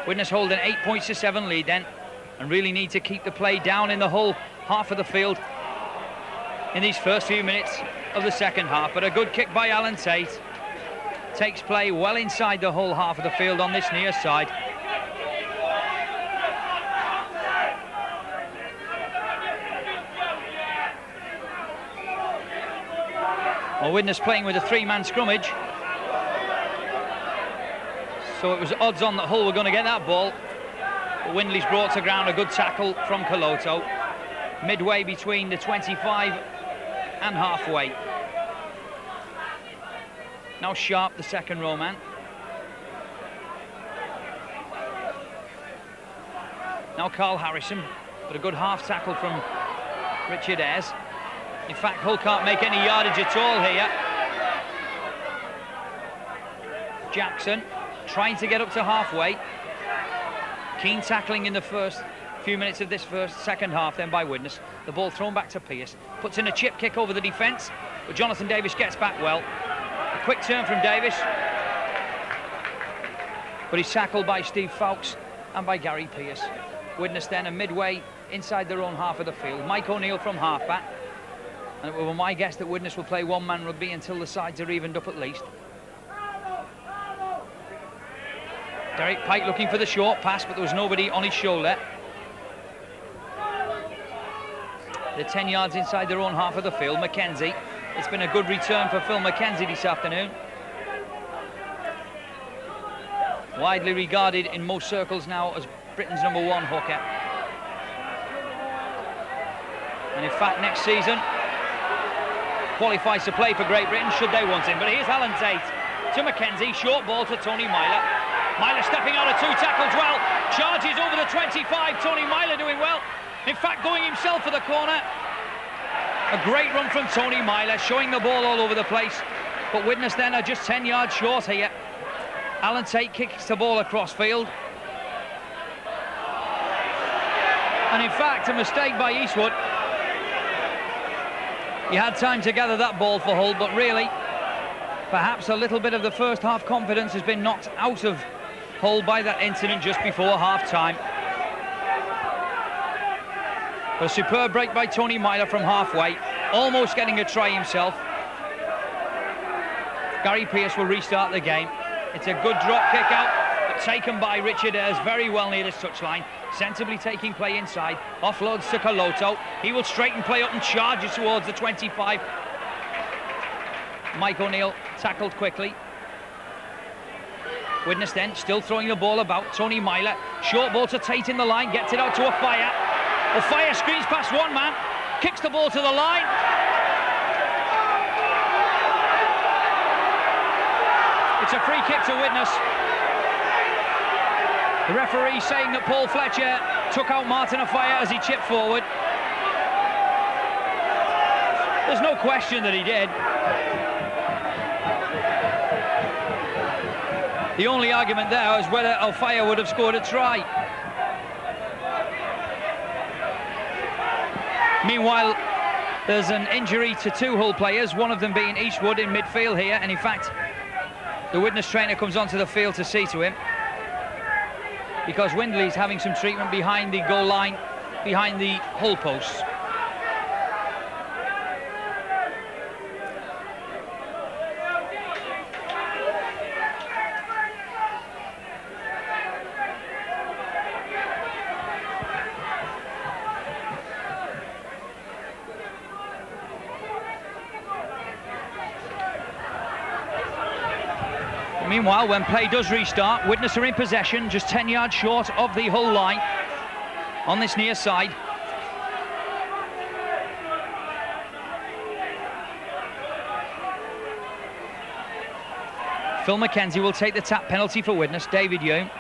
Widnes hold an 8 points to 7 lead then, and really need to keep the play down in the Hull half of the field in these first few minutes of the second half. But a good kick by Alan Tate takes play well inside the Hull half of the field on this near side. Well, Widnes playing with a 3-man scrummage, so it was odds on that Hull were going to get that ball. But Windley's brought to ground, a good tackle from Coloto, midway between the 25 and halfway. Now Sharp, the second row man. Now Carl Harrison, but a good half tackle from Richard Ayres. In fact, Hull can't make any yardage at all here. Jackson trying to get up to halfway. Keen tackling in the first few minutes of this second half then by Widnes. The ball thrown back to Pearce. Puts in a chip kick over the defence, but Jonathan Davis gets back well. A quick turn from Davis, but he's tackled by Steve Fowkes and by Gary Pearce. Widnes then a midway inside their own half of the field. Mike O'Neill from halfback. And it was my guess that Widnes will play one-man rugby until the sides are evened up at least. Derek Pike looking for the short pass, but there was nobody on his shoulder. They're 10 yards inside their own half of the field. McKenzie. It's been a good return for Phil McKenzie this afternoon. Widely regarded in most circles now as Britain's #1 hooker. And in fact, next season qualifies to play for Great Britain should they want him. But here's Alan Tate to McKenzie, short ball to Tony Myler. Myler stepping out of 2 tackles well, charges over the 25. Tony Myler doing well, in fact going himself for the corner. A great run from Tony Myler, showing the ball all over the place, but Widnes then are just 10 yards short here. Alan Tate kicks the ball across field, and in fact a mistake by Eastwood. He had time to gather that ball for Hull, but really, perhaps a little bit of the first half confidence has been knocked out of Hull by that incident just before half-time. But a superb break by Tony Myler from halfway, almost getting a try himself. Gary Pearce will restart the game. It's a good drop kick out, but taken by Richard Ayres very well near his touchline. Sensibly taking play inside, offloads to Coloto. He will straighten play up and charges towards the 25. Mike O'Neill tackled quickly. Widnes then still throwing the ball about. Tony Myler, short ball to Tate in the line, gets it out to Ofire. Ofire screens past one man, kicks the ball to the line. It's a free kick to Widnes. The referee saying that Paul Fletcher took out Martin Ofire as he chipped forward. There's no question that he did. The only argument there is whether Ofire would have scored a try. Meanwhile, there's an injury to 2 Hull players, one of them being Eastwood in midfield here, and in fact, the Widnes trainer comes onto the field to see to him, because Windley's having some treatment behind the goal line, behind the Hull posts. Meanwhile, when play does restart, Widnes are in possession, just 10 yards short of the Hull line on this near side. Phil McKenzie will take the tap penalty for Widnes. David Hume.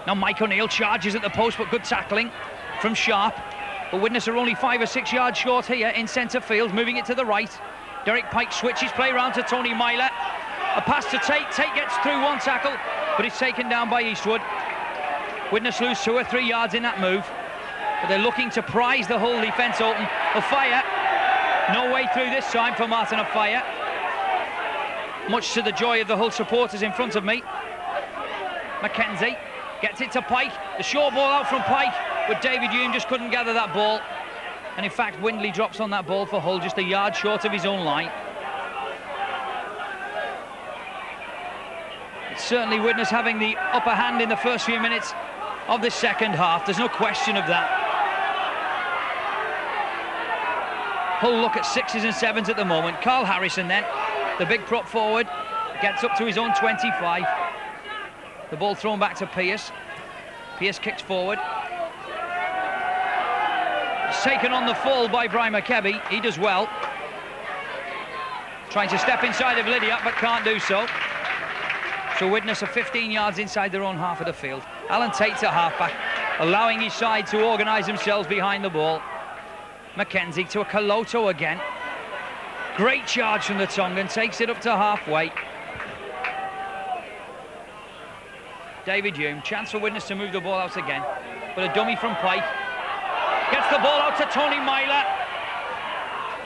Now Mike O'Neill charges at the post, but good tackling from Sharp. But Widnes are only 5 or 6 yards short here in centre field, moving it to the right. Derek Pike switches play round to Tony Myler. A pass to Tate. Tate gets through one tackle, but it's taken down by Eastwood. Widnes lose 2 or 3 yards in that move, but they're looking to prize the Hull defence open. Ofaya, no way through this time for Martin Ofaya. Much to the joy of the Hull supporters in front of me. McKenzie gets it to Pike. The short ball out from Pike, but David Hume just couldn't gather that ball. And in fact, Windley drops on that ball for Hull, just a yard short of his own line. It's certainly Widnes having the upper hand in the first few minutes of the second half. There's no question of that. Hull look at 6s and 7s at the moment. Carl Harrison then, the big prop forward, gets up to his own 25. The ball thrown back to Pearce. Pearce kicks forward. It's taken on the full by Brian McKebby. He does well. Trying to step inside of Lydia, but can't do so. So Widnes are 15 yards inside their own half of the field. Alan Tate's a halfback, allowing his side to organise themselves behind the ball. McKenzie to a Coloto again. Great charge from the Tongan, takes it up to halfway. David Hume, chance for Widnes to move the ball out again, but a dummy from Pike. Gets the ball out to Tony Myler.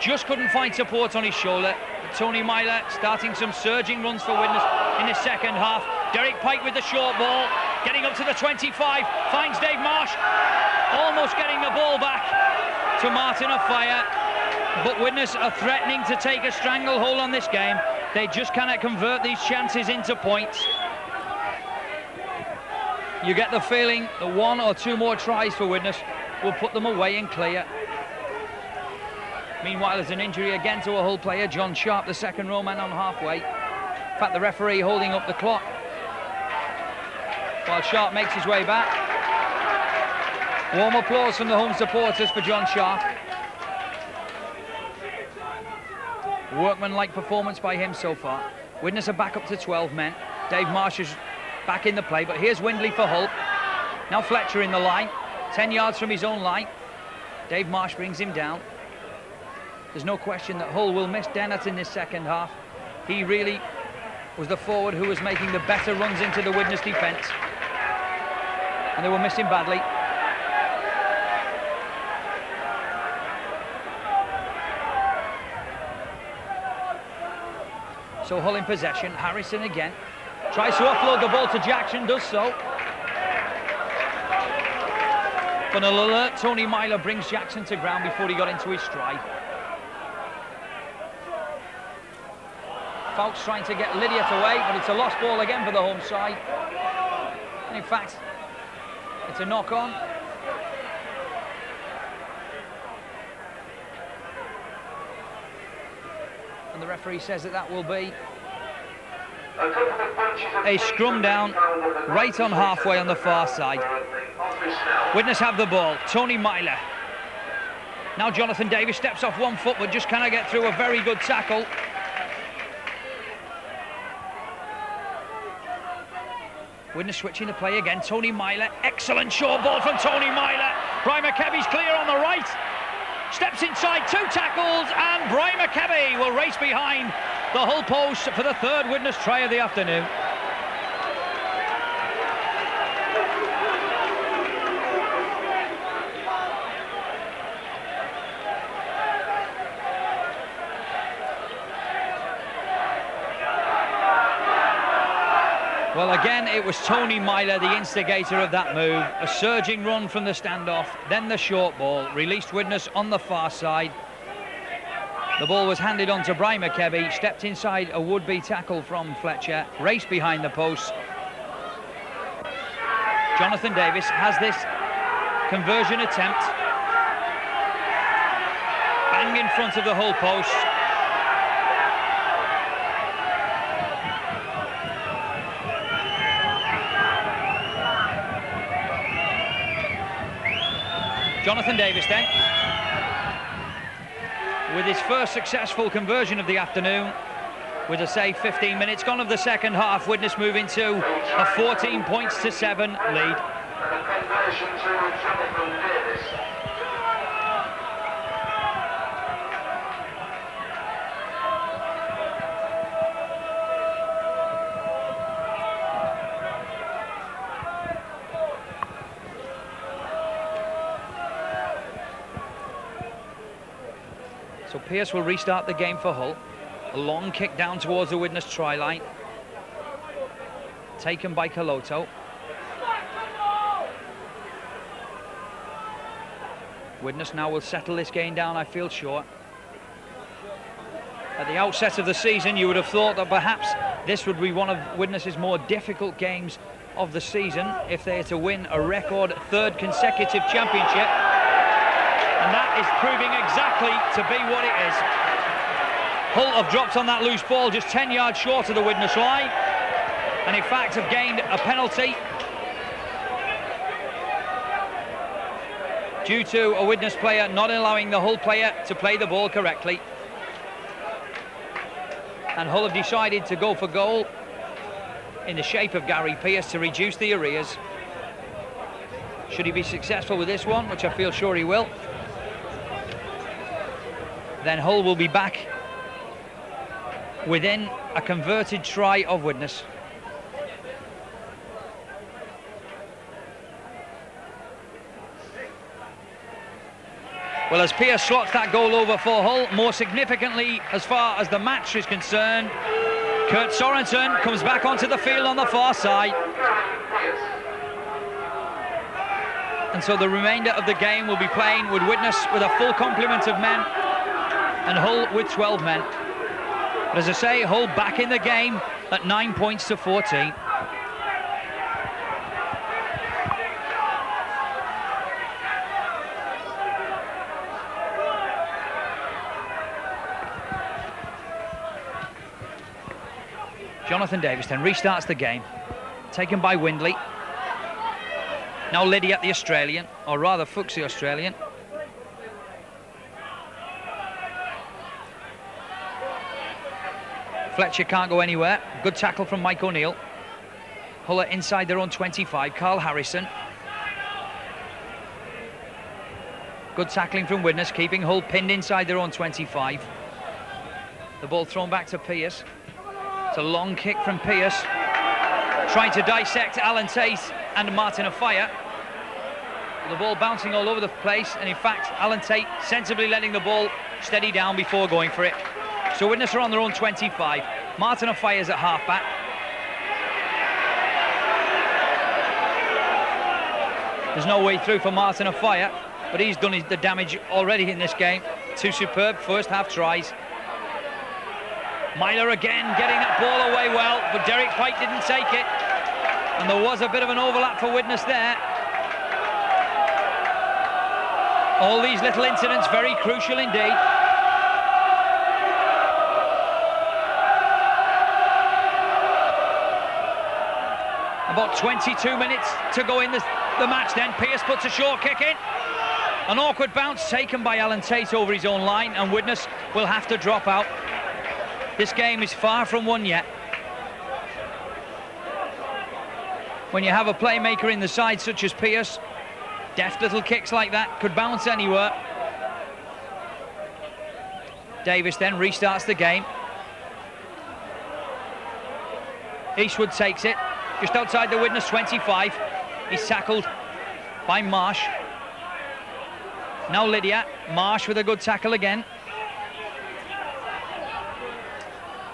Just couldn't find support on his shoulder. But Tony Myler starting some surging runs for Widnes in the second half. Derek Pike with the short ball, getting up to the 25, finds Dave Marsh, almost getting the ball back to Martin Ofaya. But Widnes are threatening to take a stranglehold on this game. They just cannot convert these chances into points. You get the feeling that 1 or 2 more tries for Widnes will put them away and clear. Meanwhile, there's an injury again to a Hull player, John Sharp, the second row man on halfway. In fact, the referee holding up the clock while Sharp makes his way back. Warm applause from the home supporters for John Sharp. Workman-like performance by him so far. Widnes are back up to 12 men. Dave Marsh is back in the play, but here's Windley for Hull. Now Fletcher in the line, 10 yards from his own line. Dave Marsh brings him down. There's no question that Hull will miss Dennett in this second half. He really was the forward who was making the better runs into the Widnes defence, and they will miss him badly. So Hull in possession. Harrison again tries to offload the ball to Jackson, does so. But an alert Tony Myler brings Jackson to ground before he got into his stride. Fowlkes trying to get Lydiat away, but it's a lost ball again for the home side. And in fact, it's a knock-on. And the referee says that that will be a scrum down right on halfway on the far side. Widnes have the ball. Tony Myler. Now Jonathan Davis steps off 1 foot, but just cannot get through a very good tackle. Widnes switching the play again. Tony Myler. Excellent short ball from Tony Myler. Brian McKebby's clear on the right. Steps inside 2 tackles, and Brian McKebby will race behind the Hull post for the 3rd Widnes try of the afternoon. Well, again, it was Tony Myler, the instigator of that move. A surging run from the standoff, then the short ball, released Widnes on the far side. The ball was handed on to Brian McKebby, stepped inside a would-be tackle from Fletcher, raced behind the post. Jonathan Davis has this conversion attempt. Bang in front of the Hull post. Jonathan Davis then, with his first successful conversion of the afternoon, with a say 15 minutes gone of the second half. Widnes moving to a 14 points to 7 lead. And a conversion to Jonathan Davis. So Pearce will restart the game for Hull. A long kick down towards the Widnes try line, taken by Coloto. Widnes now will settle this game down, I feel sure. At the outset of the season, you would have thought that perhaps this would be one of Widnes's more difficult games of the season if they are to win a record third consecutive championship. And that is proving exactly to be what it is. Hull have dropped on that loose ball just 10 yards short of the Widnes line, and in fact have gained a penalty due to a Widnes player not allowing the Hull player to play the ball correctly. And Hull have decided to go for goal in the shape of Gary Pearce to reduce the arrears. Should he be successful with this one, which I feel sure he will, then Hull will be back within a converted try of Widnes. Well, as Pearce slots that goal over for Hull, more significantly as far as the match is concerned, Kurt Sorensen comes back onto the field on the far side. And so the remainder of the game will be playing with Widnes with a full complement of men and Hull with 12 men. But as I say, Hull back in the game at 9 points to 14. Jonathan Davis then restarts the game, taken by Windley. Now Lydiat the Australian, or rather Fuchs the Australian. Fletcher can't go anywhere. Good tackle from Mike O'Neill. Hull inside their own 25. Carl Harrison. Good tackling from Widnes, keeping Hull pinned inside their own 25. The ball thrown back to Pearce. It's a long kick from Pearce, trying to dissect Alan Tate and Martin Afire. The ball bouncing all over the place, and in fact Alan Tate sensibly letting the ball steady down before going for it. So Widnes are on their own 25. Martin Afire's at half-back. There's no way through for Martin Afire, but he's done the damage already in this game. Two superb first half tries. Myler again getting that ball away well, but Derek Pike didn't take it. And there was a bit of an overlap for Widnes there. All these little incidents very crucial indeed. About 22 minutes to go in the match then. Pearce puts a short kick in. An awkward bounce taken by Alan Tate over his own line, and Widnes will have to drop out. This game is far from won yet. When you have a playmaker in the side such as Pearce, deft little kicks like that could bounce anywhere. Davis then restarts the game. Eastwood takes it just outside the Widnes 25. He's tackled by Marsh. Now Lydiat. Marsh with a good tackle again.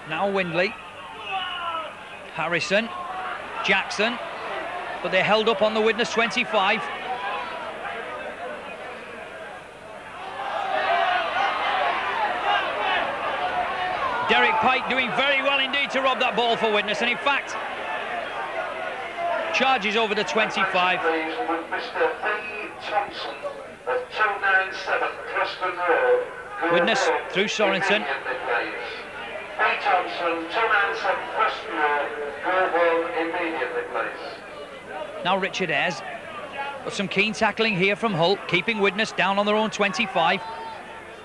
Now Windley. Harrison. Jackson. But they're held up on the Widnes 25. Derek Pike doing very well indeed to rob that ball for Widnes, and in fact charges over the 25. With Mr. B. Thompson of 297 Preston Road. Widnes through Sorensen. B. Thompson, 297 Preston Road. Go home immediately, please. Now Richard Ayres. But some keen tackling here from Hull, keeping Widnes down on their own 25.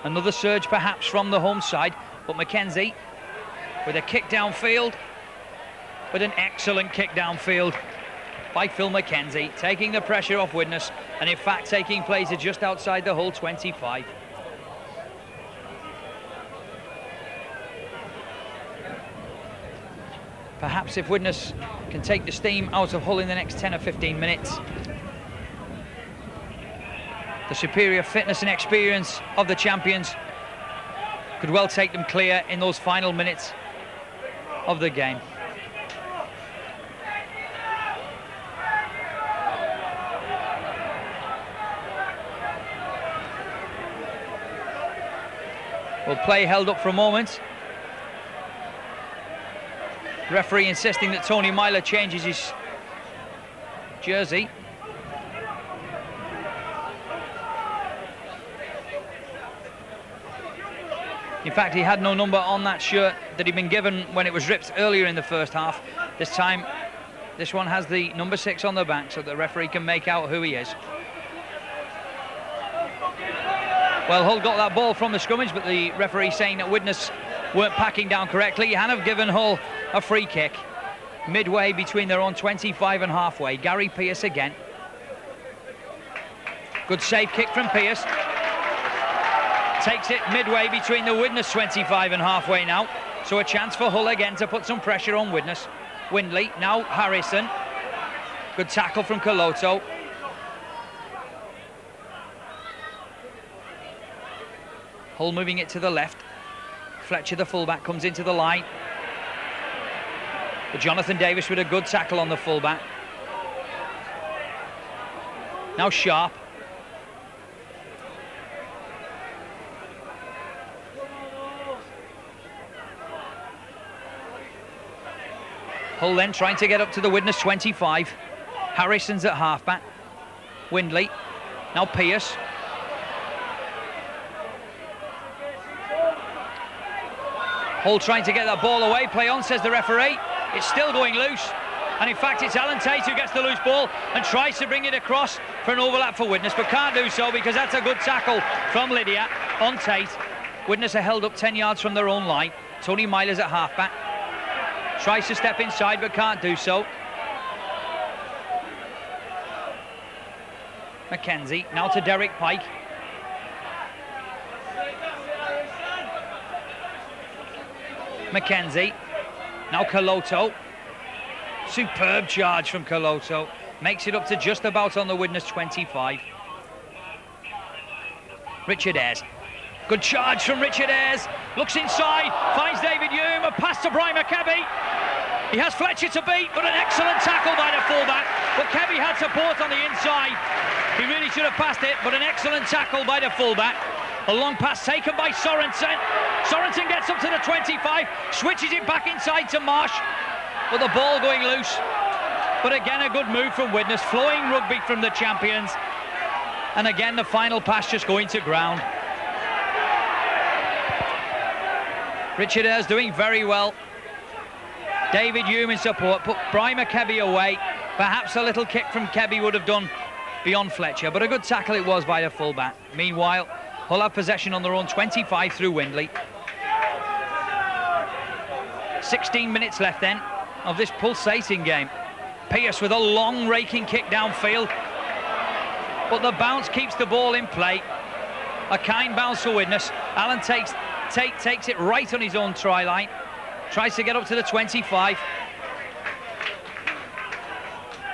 Another surge perhaps from the home side, but Mackenzie with a kick downfield, with an excellent kick downfield by Phil Mackenzie, taking the pressure off Widnes, and in fact taking plays just outside the Hull 25. Perhaps if Widnes can take the steam out of Hull in the next 10 or 15 minutes, the superior fitness and experience of the champions could well take them clear in those final minutes of the game. Well, play held up for a moment. Referee insisting that Tony Myler changes his jersey. In fact, he had no number on that shirt that he'd been given when it was ripped earlier in the first half. This time, this one has the number 6 on the back, so the referee can make out who he is. Well, Hull got that ball from the scrummage, but the referee saying that Widnes weren't packing down correctly. He had given Hull a free kick midway between their own 25 and halfway. Gary Pearce again. Good save kick from Pearce. Takes it midway between the Widnes 25 and halfway now. So a chance for Hull again to put some pressure on Widnes. Windley, now Harrison. Good tackle from Coloto. Hull moving it to the left. Fletcher, the fullback, comes into the line. But Jonathan Davis with a good tackle on the fullback. Now Sharp. Hull then trying to get up to the Widnes 25. Harrison's at halfback. Windley. Now Pearce. Hull trying to get that ball away. Play on, says the referee. It's still going loose. And in fact, it's Alan Tate who gets the loose ball and tries to bring it across for an overlap for Widnes, but can't do so because that's a good tackle from Lydia on Tate. Widnes are held up 10 yards from their own line. Tony Myler's at halfback. Tries to step inside but can't do so. Mackenzie, now to Derek Pike. Mackenzie, now Coloto. Superb charge from Coloto. Makes it up to just about on the Widnes 25. Richard Ayres. Good charge from Richard Ayres. Looks inside, finds David Hume, a pass to Brian McKebby. He has Fletcher to beat, but an excellent tackle by the fullback. But Kebby had support on the inside. He really should have passed it, but an excellent tackle by the fullback. A long pass taken by Sorensen. Sorensen gets up to the 25, switches it back inside to Marsh, but the ball going loose. But again, a good move from Widnes, flowing rugby from the champions. And again, the final pass just going to ground. Richard Ayres doing very well. David Hume in support, put Brian McKebby away. Perhaps a little kick from Kebby would have done beyond Fletcher, but a good tackle it was by the fullback. Meanwhile, Hull have possession on their own 25 through Windley. 16 minutes left then of this pulsating game. Pearce with a long raking kick downfield, but the bounce keeps the ball in play. A kind bounce for Widnes. Alan Tate takes it right on his own try line. Tries to get up to the 25.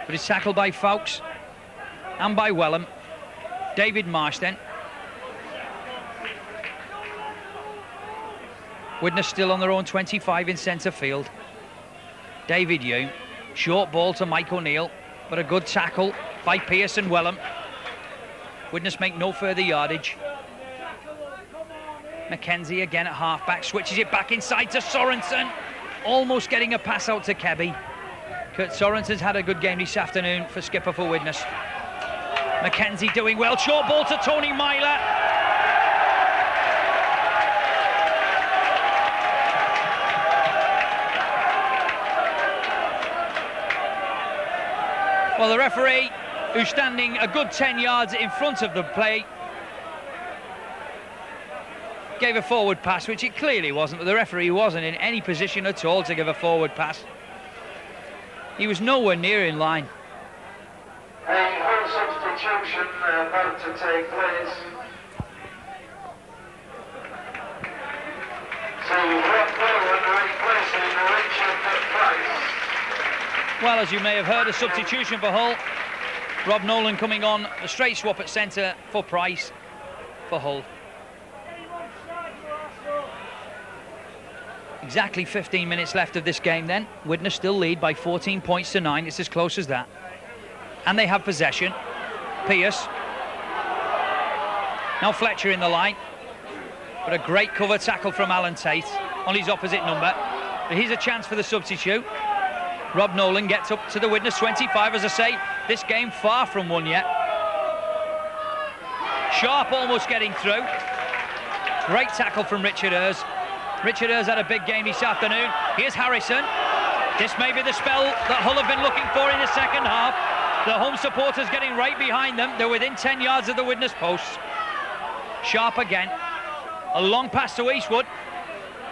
But it's tackled by Fowkes and by Wellham. David Marsh then. Widnes still on their own 25 in centre field. David Hume. Short ball to Mike O'Neill, but a good tackle by Pearce and Wellham. Widnes make no further yardage. Mackenzie again at halfback, switches it back inside to Sorensen. Almost getting a pass out to Kebby. Kurt Sorensen's had a good game this afternoon for skipper for Widnes. Mackenzie doing well, short ball to Tony Myler. Well, the referee who's standing a good 10 yards in front of the play, gave a forward pass, which it clearly wasn't, but the referee wasn't in any position at all to give a forward pass. He was nowhere near in line. A full substitution about to take place. So Rob Nolan replacing Richard Price. Well, as you may have heard, a substitution for Hull. Rob Nolan coming on, a straight swap at centre for Price for Hull. Exactly 15 minutes left of this game then. Widnes still lead by 14 points to 9. It's as close as that. And they have possession. Pierce. Now Fletcher in the line. But a great cover tackle from Alan Tate on his opposite number. But here's a chance for the substitute. Rob Nolan gets up to the Widnes 25. As I say, this game far from won yet. Sharp almost getting through. Great tackle from Richard Ears. Richard Ears had a big game this afternoon. Here's Harrison. This may be the spell that Hull have been looking for in the second half. The home supporters getting right behind them. They're within 10 yards of the Widnes posts. Sharp again. A long pass to Eastwood,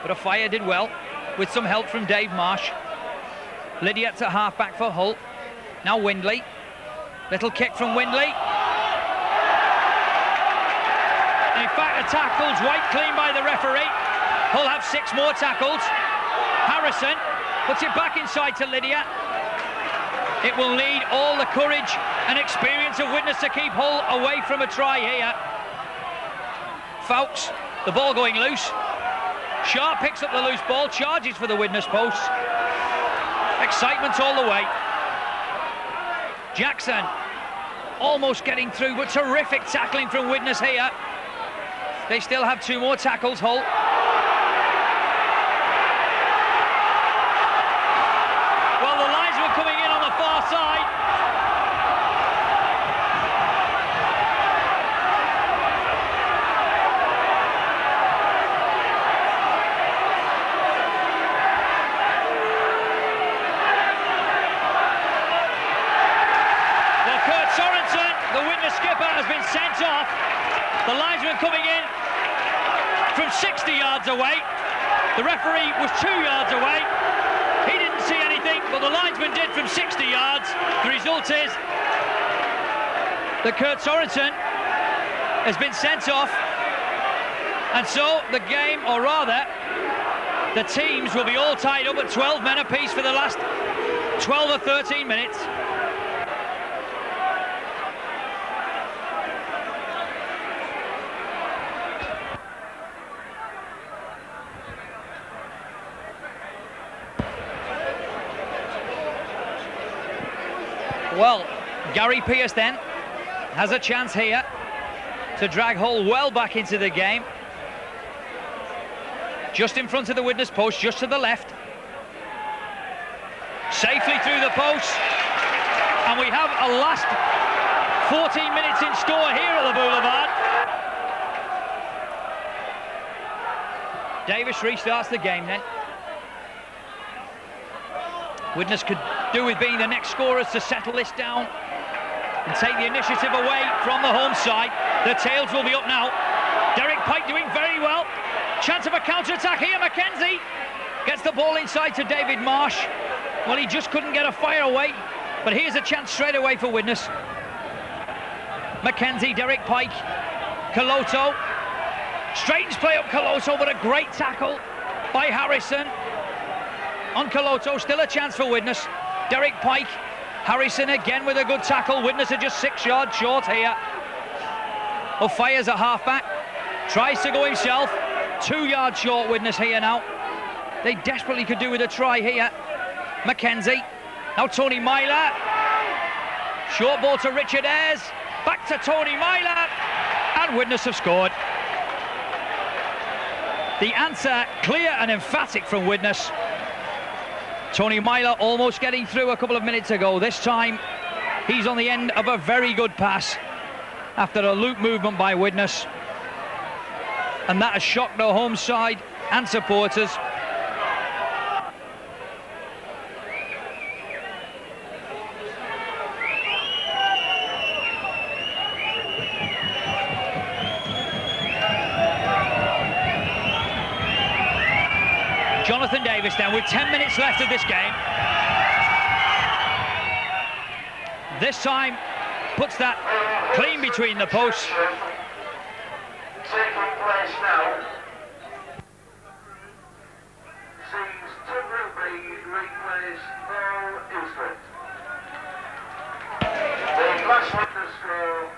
but a fire did well with some help from Dave Marsh. Lydiat's at half-back for Hull. Now Windley. Little kick from Windley. In fact, the tackle's wiped clean by the referee. Hull have 6 more tackles. Harrison puts it back inside to Lydiat. It will need all the courage and experience of Widnes to keep Hull away from a try here. Fowkes, the ball going loose. Sharp picks up the loose ball, charges for the Widnes post. Excitement all the way. Jackson almost getting through, but terrific tackling from Widnes here. They still have 2 more tackles, Hull. Well, the linesmen coming in on the far side. Well, Kurt Sorensen, the Widnes skipper, has been sent off. The linesman coming in from 60 yards away. The referee was 2 yards away. He didn't see anything, but the linesman did from 60 yards. The result is that Kurt Sorensen has been sent off. And so the game, or rather, the teams will be all tied up at 12 men apiece for the last 12 or 13 minutes. Well, Gary Pearce then has a chance here to drag Hull well back into the game. Just in front of the Widnes post, just to the left. Safely through the post. And we have a last 14 minutes in store here at the Boulevard. Davis restarts the game then. Widnes could do with being the next scorers to settle this down and take the initiative away from the home side. The tails will be up now. Derek Pike doing very well. Chance of a counter-attack here. Mackenzie gets the ball inside to David Marsh. Well, he just couldn't get a fire away, but here's a chance straight away for Widnes. Mackenzie, Derek Pike, Coloto. Straightens play up Coloto, but a great tackle by Harrison. On Coloto, still a chance for Widnes. Derek Pike, Harrison again with a good tackle. Widnes are just 6 yards short here. Oh, fires at half-back, tries to go himself. 2 yards short, Widnes here now. They desperately could do with a try here. Mackenzie, now Tony Myler. Short ball to Richard Ayres. Back to Tony Myler. And Widnes have scored. The answer clear and emphatic from Widnes. Tony Myler almost getting through a couple of minutes ago. This time he's on the end of a very good pass after a loop movement by Widnes, and that has shocked the home side and supporters. Jonathan Davis then with 10 minutes left of this game. This time puts that clean between the posts. Taking place now. Sees two replays all instant. The last witness score,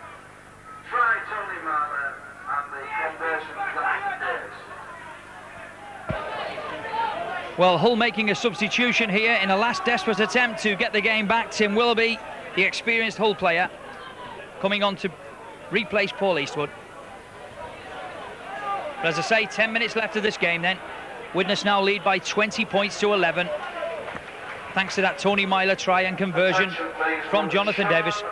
try Tony Marler and the conversion Jonathan Davis. Well, Hull making a substitution here in a last desperate attempt to get the game back. Tim Willoughby, the experienced Hull player, coming on to replace Paul Eastwood. But as I say, 10 minutes left of this game then. Widnes now lead by 20 points to 11. Thanks to that Tony Myler try and conversion from Jonathan Davis.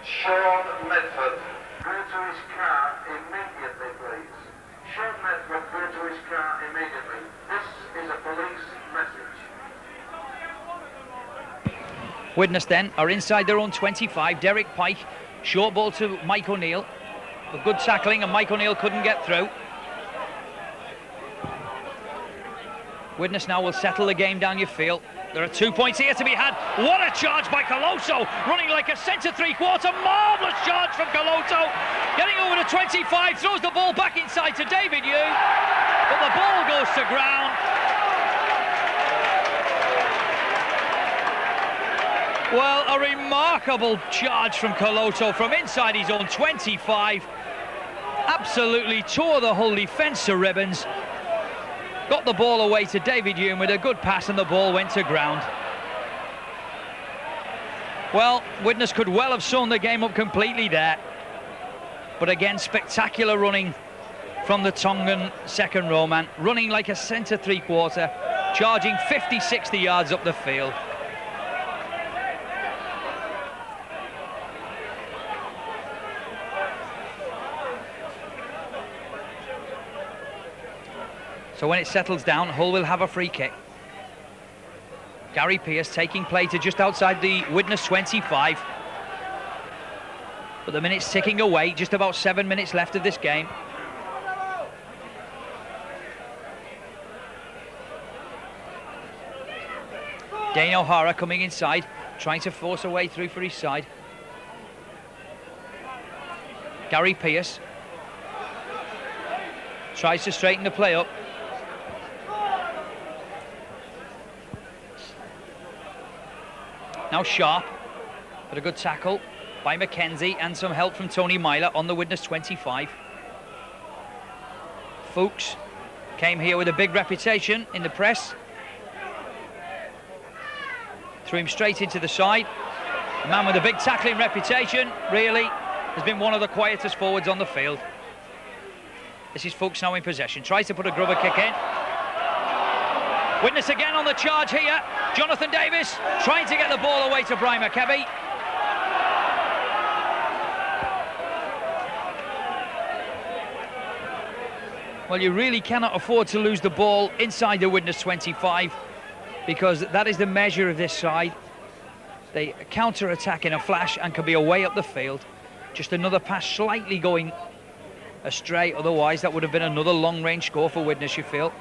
Sean Medford, go to his car immediately, please. Sean Medford, go to his car immediately. This is a police message. Widnes then are inside their own 25. Derek Pike, short ball to Mike O'Neill. A good tackling and Mike O'Neill couldn't get through. Widnes now will settle the game down your field. There are 2 points here to be had. What a charge by Coloso, running like a centre three-quarter. Marvellous charge from Coloso. Getting over to 25, throws the ball back inside to David Yu, but the ball goes to ground. Well, a remarkable charge from Coloso from inside his own 25. Absolutely tore the Hull defence to ribbons. Got the ball away to David Hume with a good pass and the ball went to ground. Well, Widnes could well have sewn the game up completely there. But again, spectacular running from the Tongan second row man. Running like a centre three-quarter, charging 50, 60 yards up the field. So when it settles down, Hull will have a free kick. Gary Pearce taking play to just outside the Widnes 25. But the minute's ticking away, just about 7 minutes left of this game. Dane O'Hara coming inside, trying to force a way through for his side. Gary Pearce tries to straighten the play up. Now Sharp, but a good tackle by Mackenzie and some help from Tony Myler on the Widnes 25. Fuchs came here with a big reputation in the press. Threw him straight into the side. A man with a big tackling reputation, really, has been one of the quietest forwards on the field. This is Fuchs now in possession. Tries to put a grubber kick in. Widnes again on the charge here. Jonathan Davis trying to get the ball away to Brian McKebby. Well, you really cannot afford to lose the ball inside the Widnes 25 because that is the measure of this side. They counter-attack in a flash and can be away up the field. Just another pass slightly going astray, otherwise that would have been another long-range score for Widnes, you feel.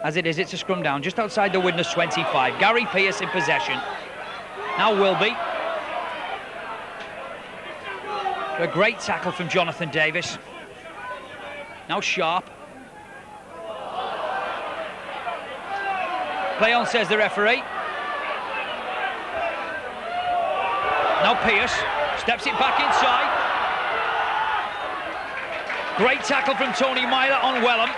As it is, it's a scrum down just outside the Widnes 25. Gary Pearce in possession. Now Wilby. A great tackle from Jonathan Davis. Now Sharp. Play on, says the referee. Now Pearce steps it back inside. Great tackle from Tony Myler on Wellham.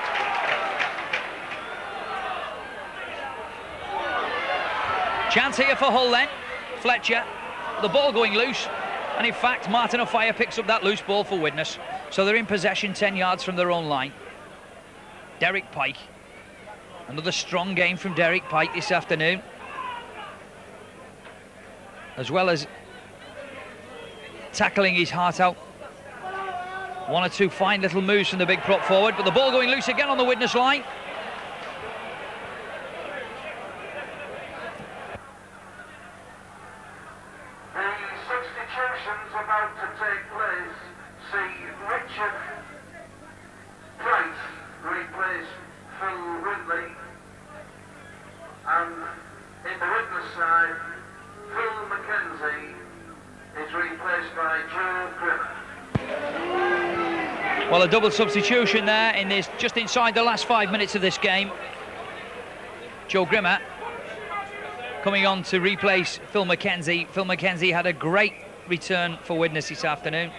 Chance here for Hull then. Fletcher, the ball going loose, and in fact Martin O'Fire picks up that loose ball for Widnes, so they're in possession 10 yards from their own line. Derek Pike, another strong game from Derek Pike this afternoon, as well as tackling his heart out. One or two fine little moves from the big prop forward, but the ball going loose again on the Widnes line. About to take place, see Richard Price replace Phil Well, a double substitution there in this, just inside the last 5 minutes of this game. Joe Grimmer coming on to replace Phil McKenzie. Phil McKenzie had a great return for Widnes this afternoon,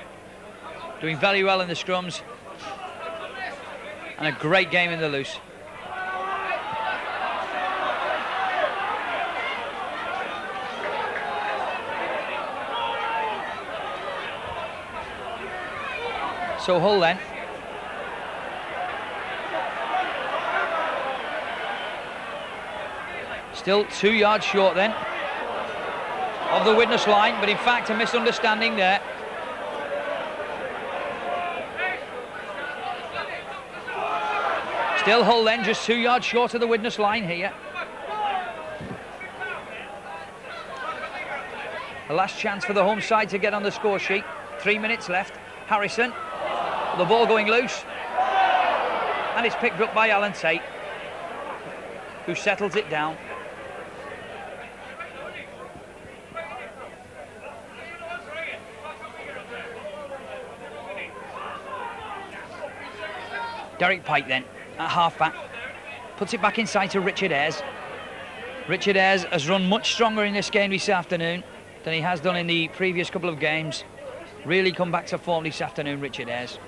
doing very well in the scrums, and a great game in the loose. So Hull then. Still 2 yards short then of the Widnes line, but in fact a misunderstanding there. Still Hull then, just 2 yards short of the Widnes line here. The last chance for the home side to get on the score sheet. 3 minutes left. Harrison, the ball going loose, and it's picked up by Alan Tate, who settles it down. Derek Pike then, at half-back, puts it back inside to Richard Ayres. Richard Ayres has run much stronger in this game this afternoon than he has done in the previous couple of games. Really come back to form this afternoon, Richard Ayres.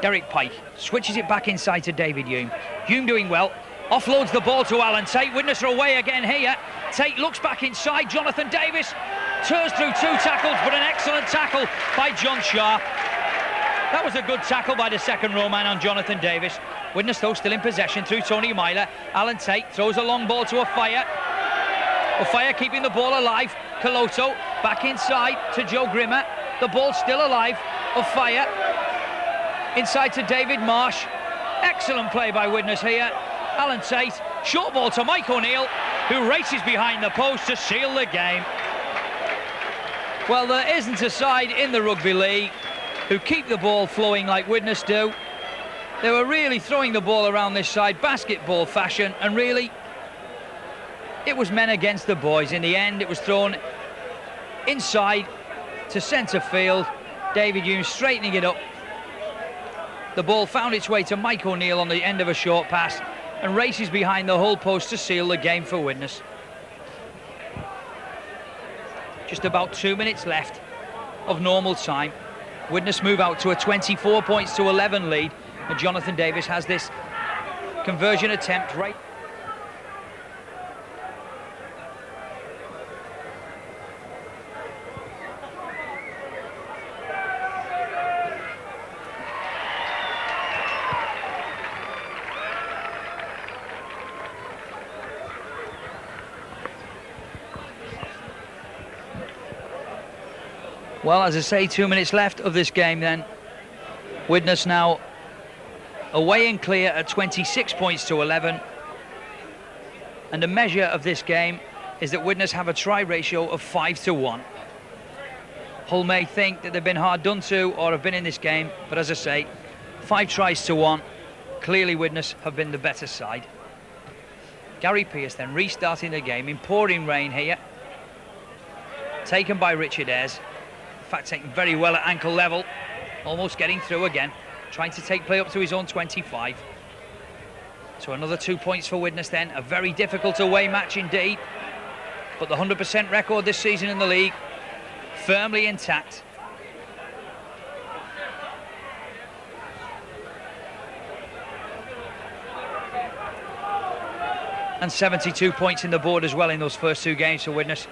Derek Pike switches it back inside to David Hume. Hume doing well, offloads the ball to Alan Tate. Widnes are away again here. Tate looks back inside. Jonathan Davis tears through 2 tackles, but an excellent tackle by John Shaw. That was a good tackle by the second row man on Jonathan Davis. Widnes though still in possession through Tony Myler. Alan Tate throws a long ball to Ofaya. Ofaya keeping the ball alive. Coloto back inside to Joe Grimmer. The ball's still alive. Ofaya inside to David Marsh. Excellent play by Widnes here. Alan Tate, short ball to Mike O'Neill, who races behind the post to seal the game. Well, there isn't a side in the rugby league who keep the ball flowing like Widnes do. They were really throwing the ball around this side, basketball fashion, and really it was men against the boys. In the end, it was thrown inside to centre field. David Hume straightening it up. The ball found its way to Mike O'Neill on the end of a short pass and races behind the Hull post to seal the game for Widnes. Just about 2 minutes left of normal time. Widnes move out to a 24 points to 11 lead, and Jonathan Davis has this conversion attempt right. Well, as I say, 2 minutes left of this game then. Widnes now away and clear at 26 points to 11. And the measure of this game is that Widnes have a try ratio of 5-1. Hull may think that they've been hard done to or have been in this game, but as I say, 5 tries to 1. Clearly Widnes have been the better side. Gary Pearce then restarting the game in pouring rain here. Taken by Richard Ayres. In fact, taken very well at ankle level, almost getting through again, trying to take play up to his own 25. So another 2 points for Widnes then. A very difficult away match indeed, but the 100% record this season in the league firmly intact. And 72 points in the board as well in those first 2 games for Widnes.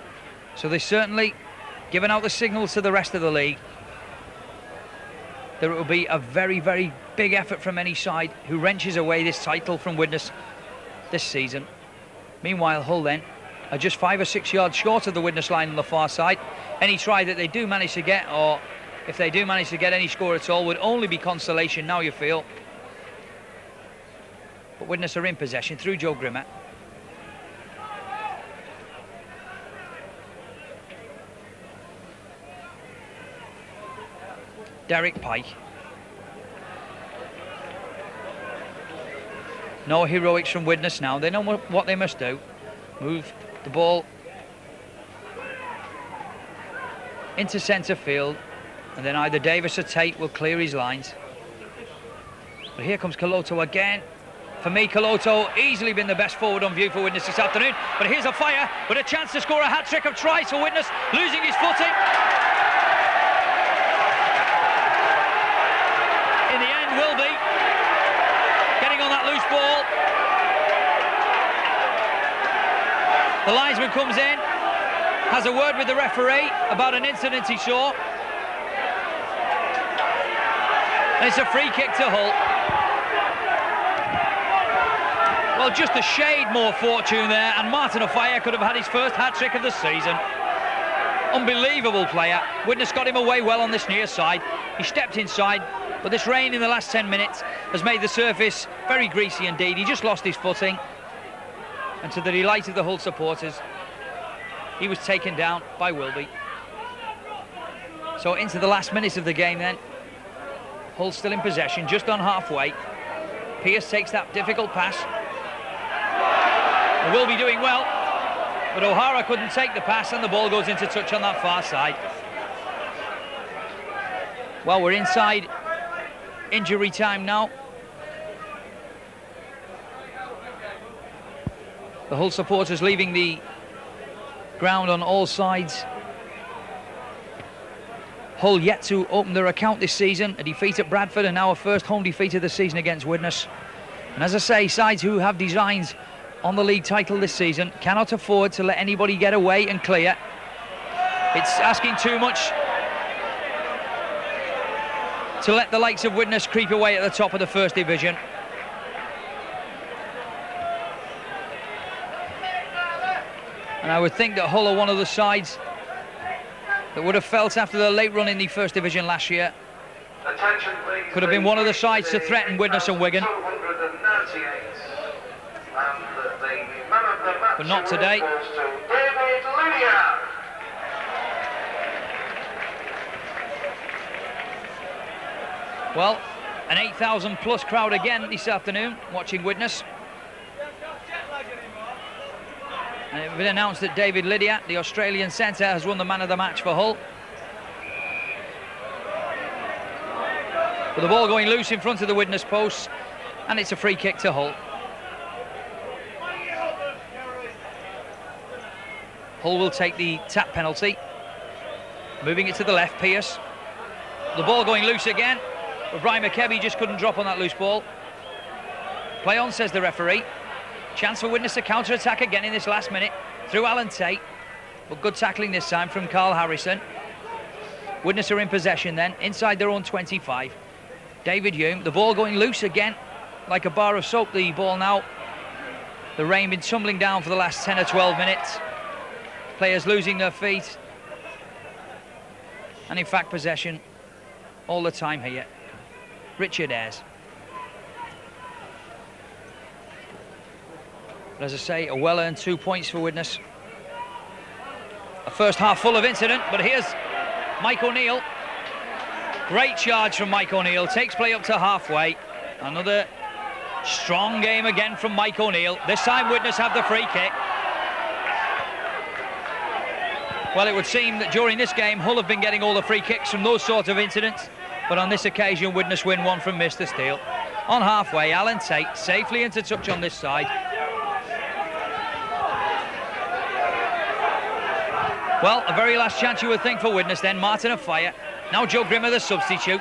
So they certainly given out the signals to the rest of the league that it will be a very, very big effort from any side who wrenches away this title from Widnes this season. Meanwhile, Hull then are just 5 or 6 yards short of the Widnes line on the far side. Any try that they do manage to get, or if they do manage to get any score at all, would only be consolation now, you feel. But Widnes are in possession through Joe Grimmer. Derek Pike. No heroics from Widnes now. They know what they must do. Move the ball into centre field, and then either Davis or Tate will clear his lines. But here comes Koloto again. For me, Koloto easily been the best forward on view for Widnes this afternoon. But here's a fire with a chance to score a hat-trick of tries for Widnes, losing his footing. In the end, Wilby getting on that loose ball. The linesman comes in, has a word with the referee about an incident he saw. And it's a free kick to Hull. Well, just a shade more fortune there, and Martin Offiah could have had his first hat-trick of the season. Unbelievable player. Widnes got him away well on this near side. He stepped inside, but this rain in the last 10 minutes has made the surface very greasy indeed. He just lost his footing, and to the delight of the Hull supporters, he was taken down by Wilby. So into the last minutes of the game then. Hull still in possession, just on halfway. Pearce takes that difficult pass. Wilby doing well, but O'Hara couldn't take the pass, and the ball goes into touch on that far side. Well, we're inside injury time now. The Hull supporters leaving the ground on all sides. Hull yet to open their account this season. A defeat at Bradford, and now a first home defeat of the season against Widnes. And as I say, sides who have designs on the league title this season cannot afford to let anybody get away and clear. It's asking too much to let the likes of Widnes creep away at the top of the first division. And I would think that Hull are one of the sides that would have felt, after the late run in the first division last year, could have been one of the sides to threaten Widnes and Wigan. But not today. Well, an 8,000 plus crowd again this afternoon watching Widnes. And it's been announced that David Lydiat, the Australian centre, has won the man of the match for Hull. With the ball going loose in front of the Widnes posts, and it's a free kick to Hull. Hull will take the tap penalty. Moving it to the left, Pearce. The ball going loose again, but Brian McKebby just couldn't drop on that loose ball. Play on, says the referee. Chance for Widnes to counter-attack again in this last minute through Alan Tate. But good tackling this time from Carl Harrison. Widnes are in possession then, inside their own 25. David Hume, the ball going loose again, like a bar of soap, the ball now. The rain been tumbling down for the last 10 or 12 minutes. Players losing their feet. And in fact, possession all the time here. Richard Ayres. But as I say, a well-earned 2 points for Widnes. A first half full of incident, but here's Mike O'Neill. Great charge from Mike O'Neill, takes play up to halfway. Another strong game again from Mike O'Neill. This time Widnes have the free kick. Well, it would seem that during this game, Hull have been getting all the free kicks from those sort of incidents, but on this occasion, Widnes win one from Mr. Steele. On halfway, Alan Tate safely into touch on this side. Well, a very last chance, you would think, for Widnes then. Martin Offiah. Now Joe Grimmer, the substitute.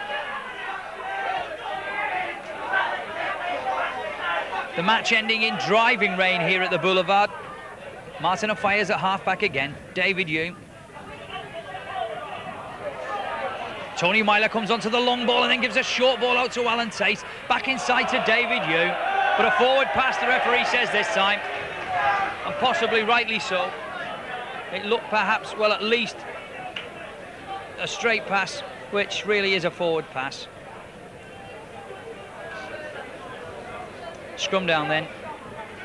The match ending in driving rain here at the Boulevard. Martin Offiah's at half-back again. David Hume. Tony Myler comes onto the long ball and then gives a short ball out to Alan Tate. Back inside to David Hume. But a forward pass, the referee says this time. And possibly rightly so. It looked perhaps, well, at least a straight pass, which really is a forward pass. Scrum down then.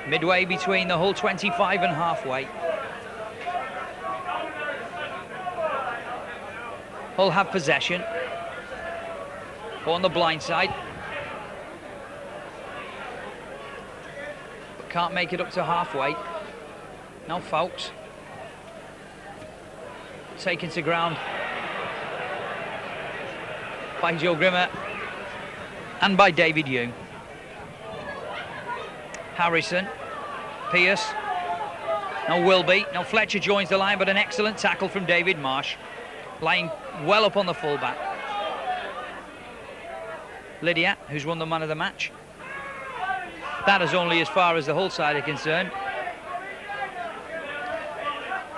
Midway between the Hull 25 and halfway. Hull have possession. On the blind side. But can't make it up to halfway. Now Fowkes. Taken to ground by Joe Grimmer and by David Hume. Harrison, Pierce, now Wilby, now Fletcher joins the line, but an excellent tackle from David Marsh, lying well up on the fullback. Lydia, who's won the man of the match. That is only as far as the Hull side are concerned.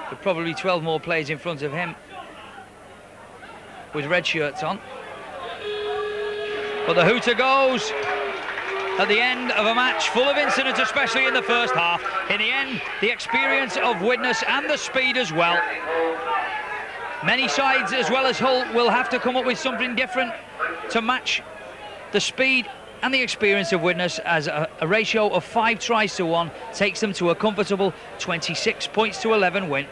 But probably 12 more plays in front of him with red shirts on. But the hooter goes at the end of a match full of incidents, especially in the first half. In the end, the experience of Widnes and the speed as well. Many sides, as well as Hull, will have to come up with something different to match the speed and the experience of Widnes, as a ratio of 5 tries to 1 takes them to a comfortable 26 points to 11 win.